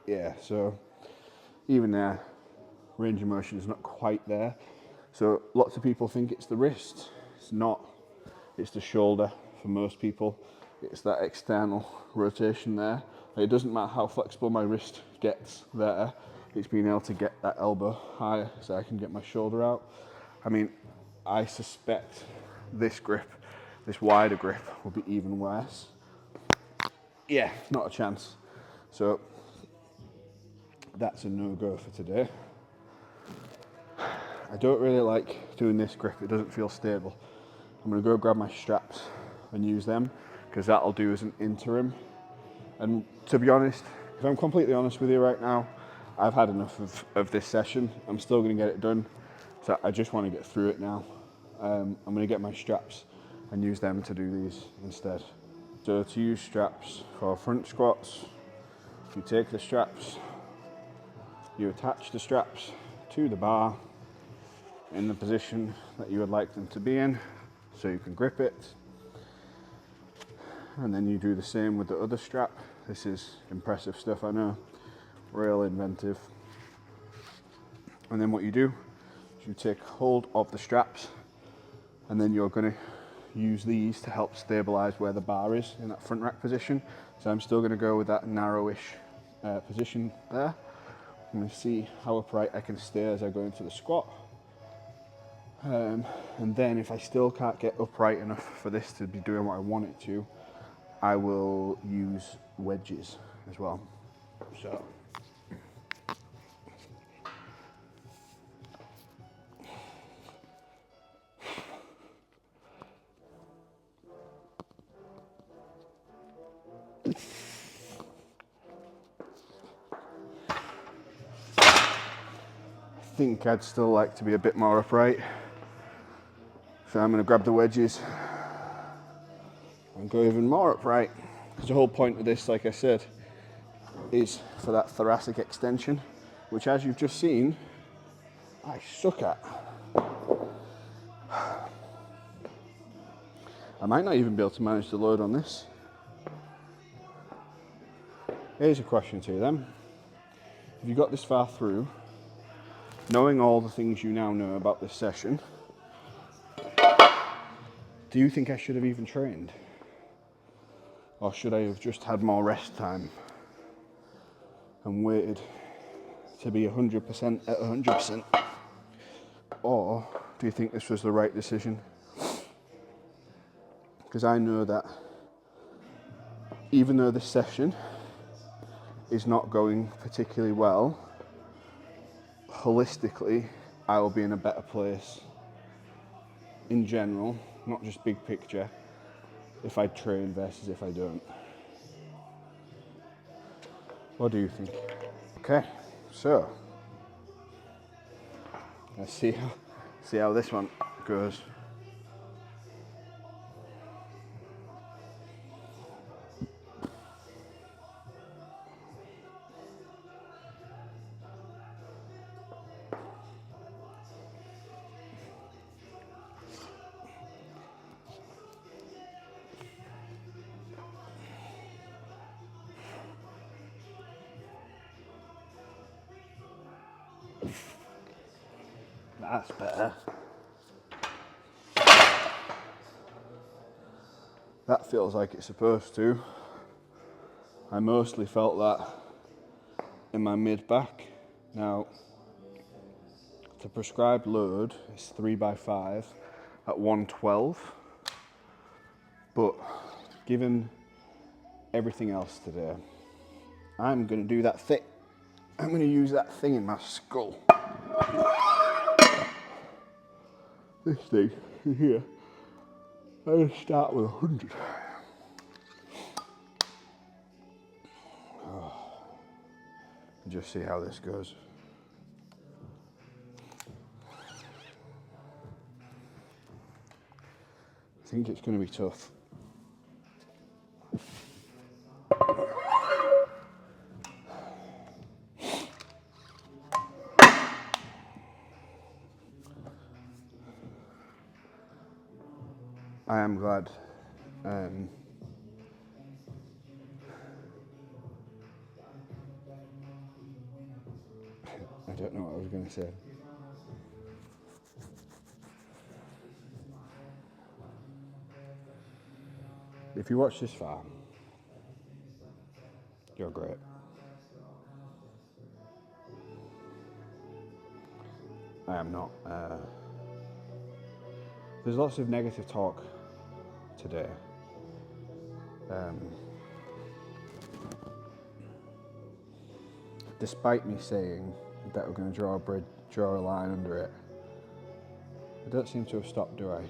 Yeah, so even there, range of motion is not quite there. So lots of people think it's the wrist. It's not. It's the shoulder for most people. It's that external rotation there. It doesn't matter how flexible my wrist gets there. It's being able to get that elbow higher so I can get my shoulder out. I mean, I suspect this grip, this wider grip, will be even worse. Yeah, not a chance. So that's a no-go for today. I don't really like doing this grip, it doesn't feel stable. I'm gonna go grab my straps and use them, because that'll do as an interim. And to be honest, if I'm completely honest with you right now, I've had enough of this session. I'm still gonna get it done, so I just wanna get through it now. I'm gonna get my straps and use them to do these instead. So to use straps for front squats, you take the straps, you attach the straps to the bar in the position that you would like them to be in, so you can grip it. and then you do the same with the other strap. This is impressive stuff, I know, real inventive. And then what you do is you take hold of the straps, and then you're going to use these to help stabilize where the bar is in that front rack position. So I'm still going to go with that narrowish position there. I'm going to see how upright I can stay as I go into the squat. And then if I still can't get upright enough for this to be doing what I want it to, I will use wedges as well. So I think I'd still like to be a bit more upright. So I'm going to grab the wedges and go even more upright. Because the whole point of this, like I said, is for that thoracic extension, which, as you've just seen, I suck at. I might not even be able to manage the load on this. Here's a question to you then. If you got this far through, knowing all the things you now know about this session, do you think I should have even trained? Or should I have just had more rest time and waited to be 100% at 100%? Or do you think this was the right decision? Because I know that even though this session is not going particularly well, holistically, I will be in a better place in general, not just big picture, if I train versus if I don't. What do you think? Okay, so let's see how this one goes. That's better. That feels like it's supposed to. I mostly felt that in my mid-back. Now, the prescribed load is 3x5 at 112, but given everything else today, I'm going to do that thing. I'm going to use that thing in my skull. This thing here. I'm going to start with 100. Just see how this goes. I think it's going to be tough. I am glad. I don't know what I was going to say. If you watch this far, you're great. I am not. There's lots of negative talk today. Despite me saying that we're going to draw a line under it, I don't seem to have stopped, do I?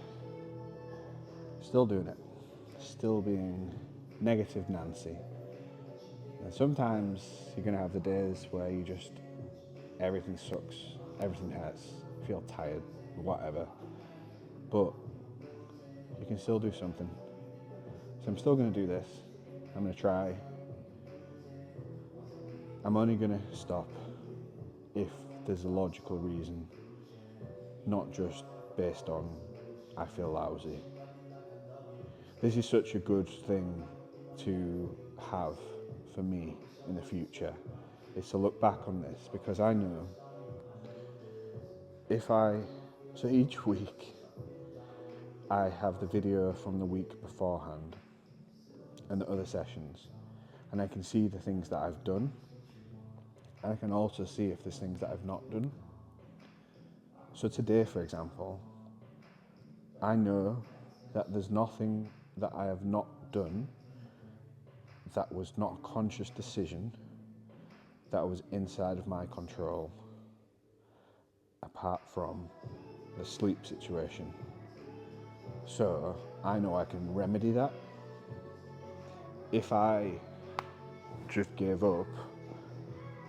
Still doing it. Still being negative Nancy. And sometimes you're going to have the days where you just, everything sucks, everything hurts, feel tired, whatever. But you can still do something. So I'm still going to do this. I'm going to try. I'm only going to stop if there's a logical reason, not just based on I feel lousy. this is such a good thing to have for me in the future, is to look back on this, because I know so each week I have the video from the week beforehand and the other sessions, and I can see the things that I've done, and I can also see if there's things that I've not done. So today, for example, I know that there's nothing that I have not done that was not a conscious decision, that was inside of my control, apart from the sleep situation. So I know I can remedy that. If I just gave up,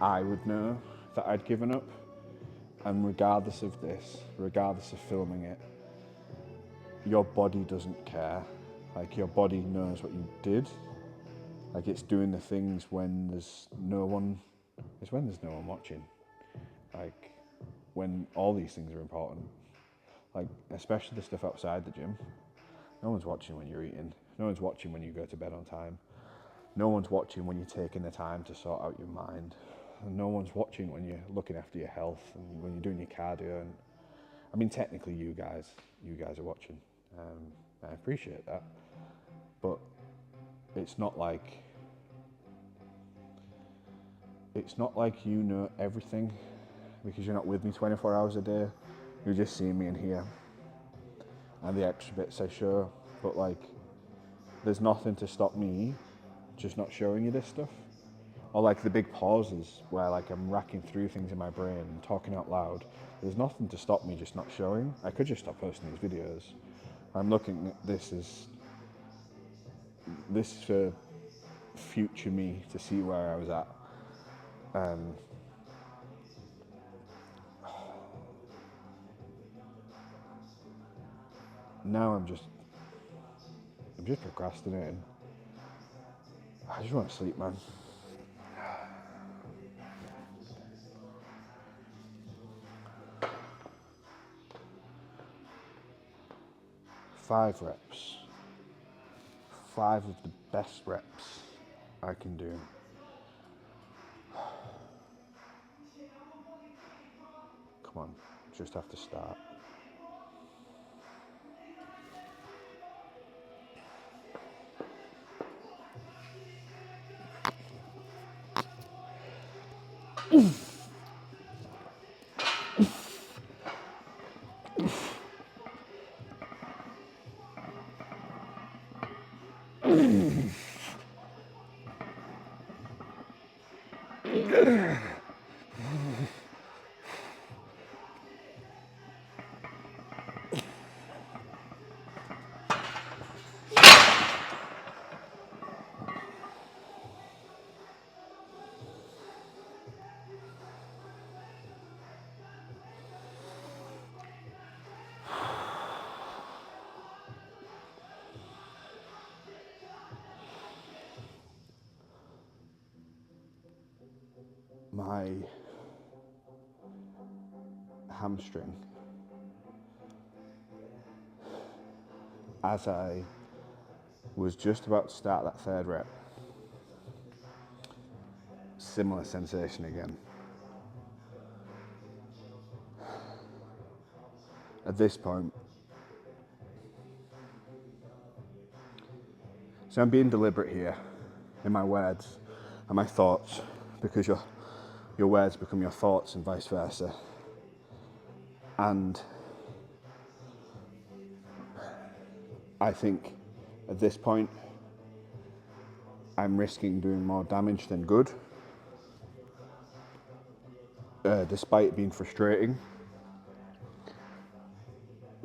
I would know that I'd given up. And regardless of this, regardless of filming it, your body doesn't care. Like, your body knows what you did. Like, it's doing the things when there's no one, it's when there's no one watching. Like, when all these things are important. Like, especially the stuff outside the gym. No one's watching when you're eating. No one's watching when you go to bed on time. No one's watching when you're taking the time to sort out your mind. And no one's watching when you're looking after your health and when you're doing your cardio. And I mean, technically, you guys are watching. I appreciate that, but it's not like you know everything, because you're not with me 24 hours a day. You're just seeing me in here and the extra bits I show. But like, there's nothing to stop me just not showing you this stuff. Or like the big pauses where like I'm racking through things in my brain and talking out loud. There's nothing to stop me just not showing. I could just stop posting these videos. I'm looking at this is for future me to see where I was at. Now I'm just procrastinating. I just want to sleep, man. Five reps. 5 of the best reps I can do. Come on, just have to start. My hamstring, as I was just about to start that 3rd rep, similar sensation again. At this point, so I'm being deliberate here in my words and my thoughts, because your words become your thoughts and vice versa. And I think at this point, I'm risking doing more damage than good, despite it being frustrating.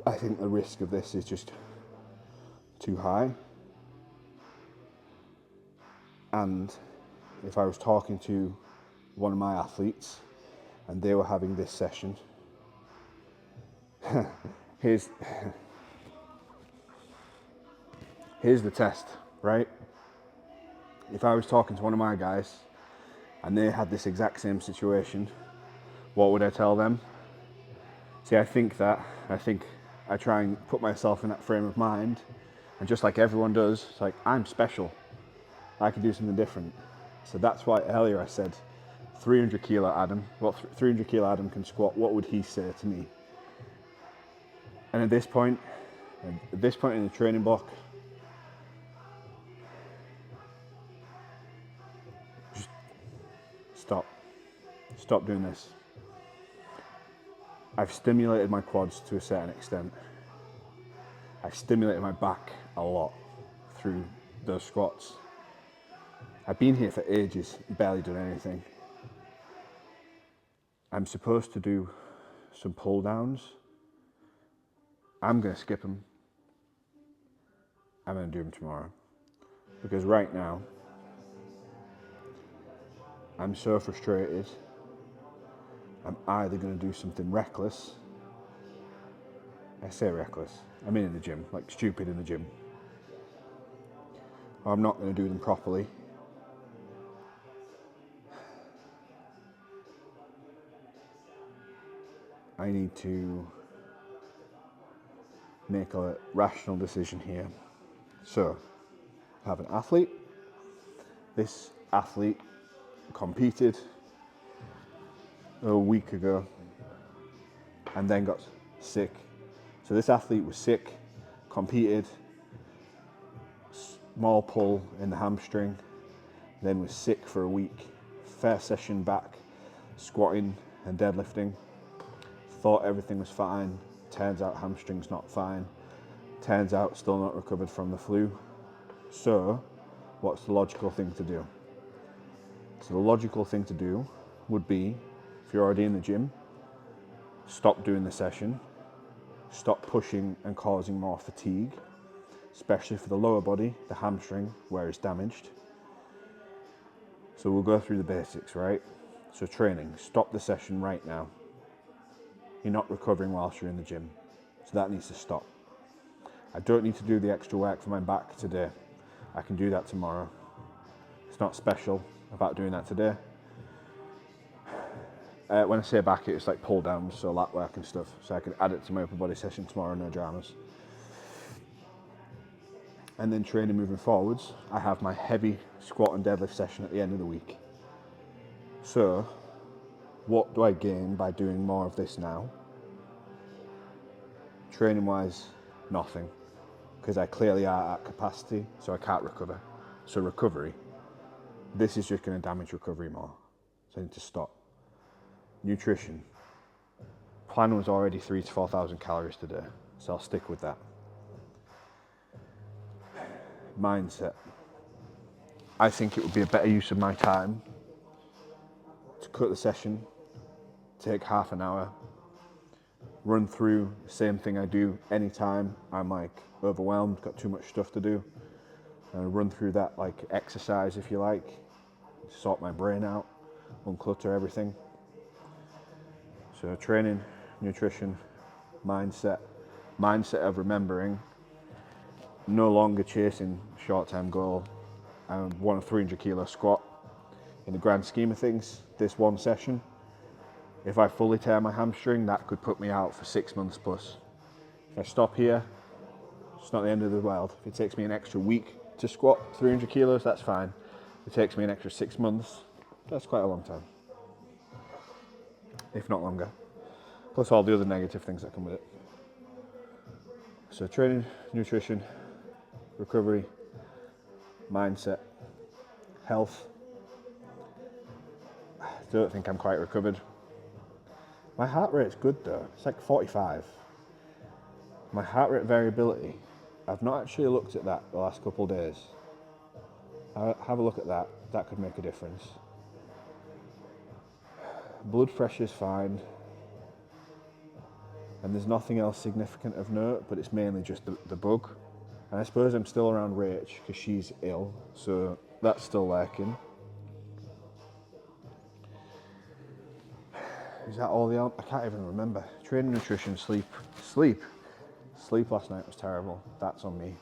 I think the risk of this is just too high. And if I was talking to one of my athletes and they were having this session, here's the test, right? If I was talking to one of my guys and they had this exact same situation, what would I tell them? See, I think I try and put myself in that frame of mind And just like everyone does, it's like, I'm special. I can do something different. So that's why earlier I said 300 kilo Adam. Well, 300 kilo Adam can squat. What would he say to me? And at this point in the training block, just stop doing this. I've stimulated my quads to a certain extent. I've stimulated my back a lot through those squats. I've been here for ages, barely done anything. I'm supposed to do some pull downs. I'm going to skip them. I'm going to do them tomorrow. Because right now, I'm so frustrated. I'm either going to do something reckless. I say reckless. I mean in the gym, like stupid in the gym. Or I'm not going to do them properly. I need to make a rational decision here. So, I have an athlete. This athlete competed a week ago and then got sick. So this athlete was sick, competed, small pull in the hamstring, then was sick for a week. First session back, squatting and deadlifting. Thought everything was fine. Turns out hamstring's not fine. Turns out still not recovered from the flu. So, what's the logical thing to do? So the logical thing to do would be, if you're already in the gym, stop doing the session, stop pushing and causing more fatigue, especially for the lower body, the hamstring, where it's damaged. So we'll go through the basics, right? So training, stop the session right now. You're not recovering whilst you're in the gym. So that needs to stop. I don't need to do the extra work for my back today. I can do that tomorrow. It's not special about doing that today. When I say back, it's like pull downs, so lat work and stuff. So I can add it to my upper body session tomorrow, no dramas. And then training moving forwards, I have my heavy squat and deadlift session at the end of the week. So, what do I gain by doing more of this now? Training wise, nothing. Because I clearly are at capacity, so I can't recover. So recovery, this is just going to damage recovery more. So I need to stop. Nutrition. Plan was already 3,000 to 4,000 calories today, so I'll stick with that. Mindset. I think it would be a better use of my time to cut the session, take half an hour, run through the same thing I do anytime I'm like overwhelmed, got too much stuff to do, and run through that like exercise if you like, sort my brain out, unclutter everything. So training, nutrition, mindset of remembering, no longer chasing short-term goal. I want a 300 kilo squat. In the grand scheme of things, this one session, if I fully tear my hamstring, that could put me out for 6 months plus. If I stop here, it's not the end of the world. If it takes me an extra week to squat 300 kilos, that's fine. If it takes me an extra 6 months, that's quite a long time, if not longer. Plus all the other negative things that come with it. So training, nutrition, recovery, mindset, health. I don't think I'm quite recovered. My heart rate's good though, it's like 45. My heart rate variability, I've not actually looked at that the last couple of days. Have a look at that, that could make a difference. Blood pressure's fine. And there's nothing else significant of note, but it's mainly just the bug. And I suppose I'm still around Rach because she's ill, so that's still lurking. Is that all I can't even remember. Training, nutrition, sleep. Sleep last night was terrible. That's on me.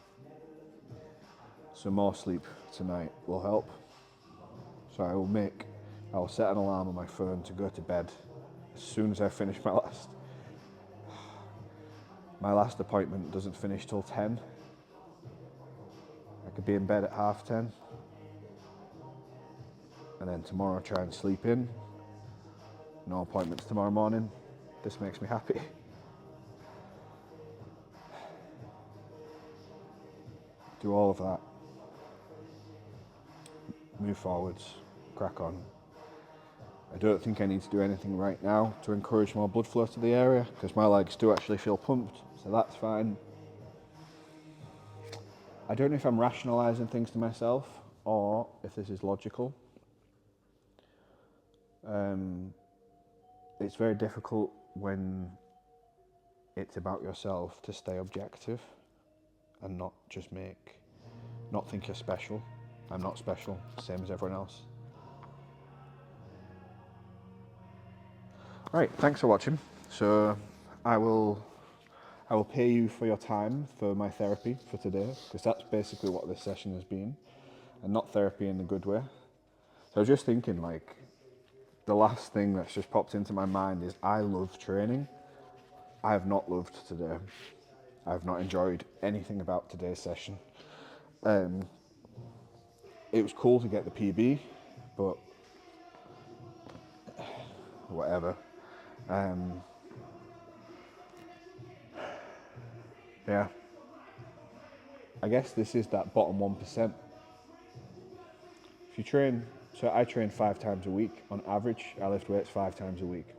So more sleep tonight will help. So I will set an alarm on my phone to go to bed as soon as I finish my last appointment doesn't finish till 10. Could be in bed at 10:30. And then tomorrow try and sleep in. No appointments tomorrow morning. This makes me happy. Do all of that. Move forwards. Crack on. I don't think I need to do anything right now to encourage more blood flow to the area because my legs do actually feel pumped, so that's fine. I don't know if I'm rationalising things to myself or if this is logical. It's very difficult when it's about yourself to stay objective and not think you're special. I'm not special, same as everyone else. Right, thanks for watching. So I will pay you for your time for my therapy for today, because that's basically what this session has been, and not therapy in a good way. So I was just thinking, like, the last thing that's just popped into my mind is I love training. I have not loved today. I have not enjoyed anything about today's session. It was cool to get the PB, but whatever. Yeah. I guess this is that bottom 1%. If you train, so I train 5 times a week. On average, I lift weights 5 times a week.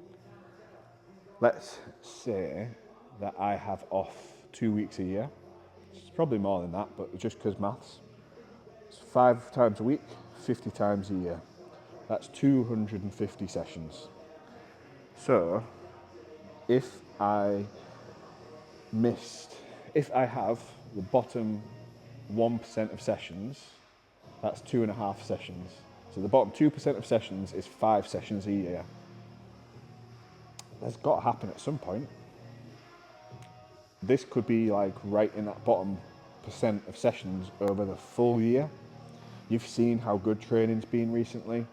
Let's say that I have off 2 weeks a year. It's probably more than that, but just because maths. It's 5 times a week, 50 times a year. That's 250 sessions. So, if I have the bottom 1% of sessions, that's 2.5 sessions. So the bottom 2% of sessions is 5 sessions a year. That's got to happen at some point. This could be like right in that bottom percent of sessions over the full year. You've seen how good training's been recently.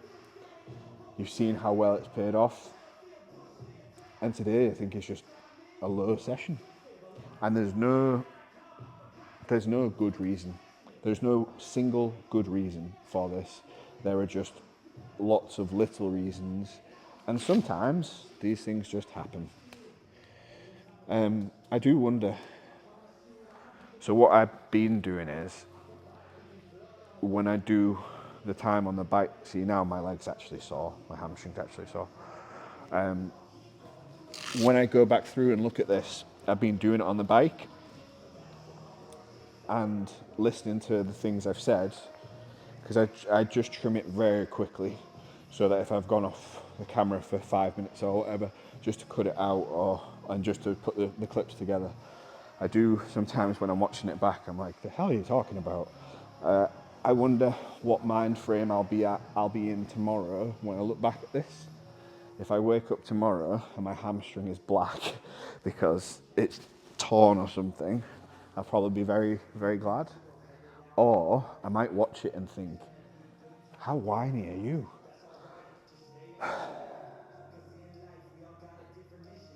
You've seen how well it's paid off. And today I think it's just a low session. And there's no good reason. There's no single good reason for this. There are just lots of little reasons. And sometimes these things just happen. I do wonder. So what I've been doing is, when I do the time on the bike, see now my leg's actually sore, my hamstring's actually sore. When I go back through and look at this, I've been doing it on the bike and listening to the things I've said, because I just trim it very quickly, so that if I've gone off the camera for 5 minutes or whatever, just to cut it out and just to put the clips together. I do sometimes when I'm watching it back, I'm like, the hell are you talking about? I wonder what mind frame I'll be in tomorrow when I look back at this. If I wake up tomorrow and my hamstring is black because it's torn or something, I'll probably be very, very glad. Or I might watch it and think, how whiny are you?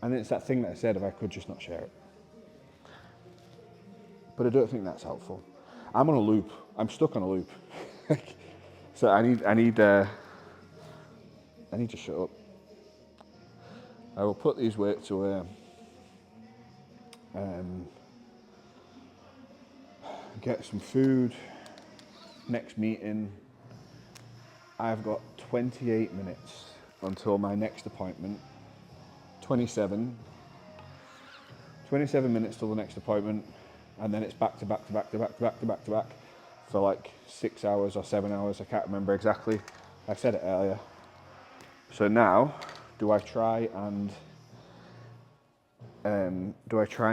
And it's that thing that I said, if I could just not share it. But I don't think that's helpful. I'm on a loop. I'm stuck on a loop. So I need to shut up. I will put these weights away. Get some food. Next meeting. I've got 28 minutes until my next appointment. 27 minutes till the next appointment, and then it's back to back for like 6 hours or 7 hours. I can't remember exactly. I said it earlier. So now, do I try and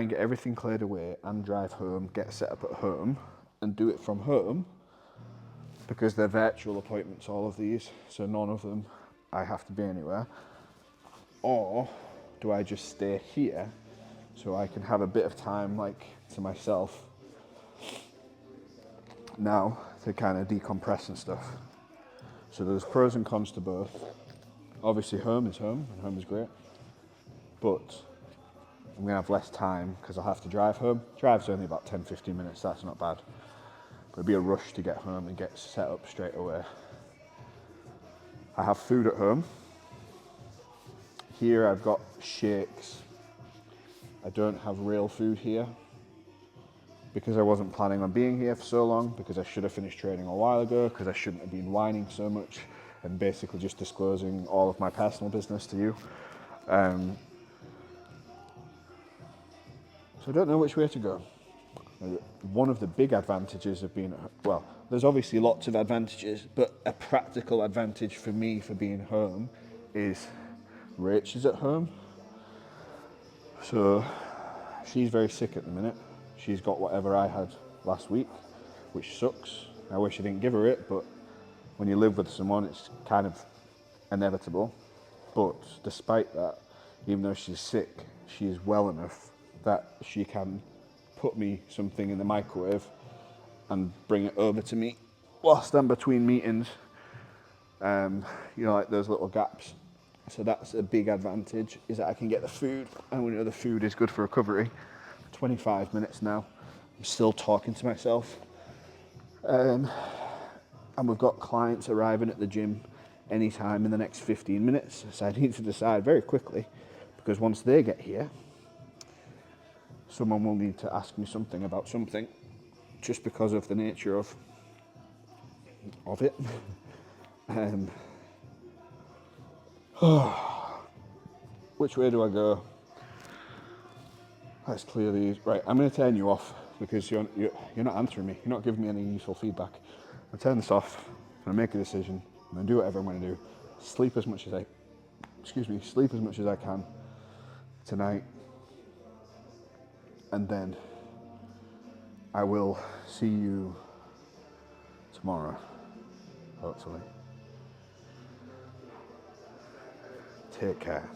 get everything cleared away and drive home, get set up at home, and do it from home? Because they're virtual appointments, all of these, so none of them I have to be anywhere. Or do I just stay here so I can have a bit of time, like, to myself now to kind of decompress and stuff? So there's pros and cons to both. Obviously home is home, and home is great, but I'm gonna have less time because I'll have to drive home. Drive's only about 10-15 minutes, that's not bad. It'd be a rush to get home and get set up straight away. I have food at home. Here I've got shakes. I don't have real food here because I wasn't planning on being here for so long, because I should have finished training a while ago, because I shouldn't have been whining so much and basically just disclosing all of my personal business to you. So I don't know which way to go. One of the big advantages of being, well, there's obviously lots of advantages, but a practical advantage for me for being home is Rach is at home. So she's very sick at the minute. She's got whatever I had last week, which sucks. I wish I didn't give her it, but when you live with someone, it's kind of inevitable. But despite that, even though she's sick, she is well enough that she can put me something in the microwave and bring it over to me whilst I'm between meetings. Like those little gaps. So that's a big advantage, is that I can get the food, and we know the food is good for recovery. 25 minutes now. I'm still talking to myself. And we've got clients arriving at the gym anytime in the next 15 minutes. So I need to decide very quickly, because once they get here, someone will need to ask me something about something, just because of the nature of it. Which way do I go? Let's clear these. Right, I'm going to turn you off because you're not answering me. You're not giving me any useful feedback. I'll turn this off. I'm going to make a decision. I'm going to do whatever I'm going to do. Sleep as much as I can tonight. And then I will see you tomorrow, hopefully. Take care.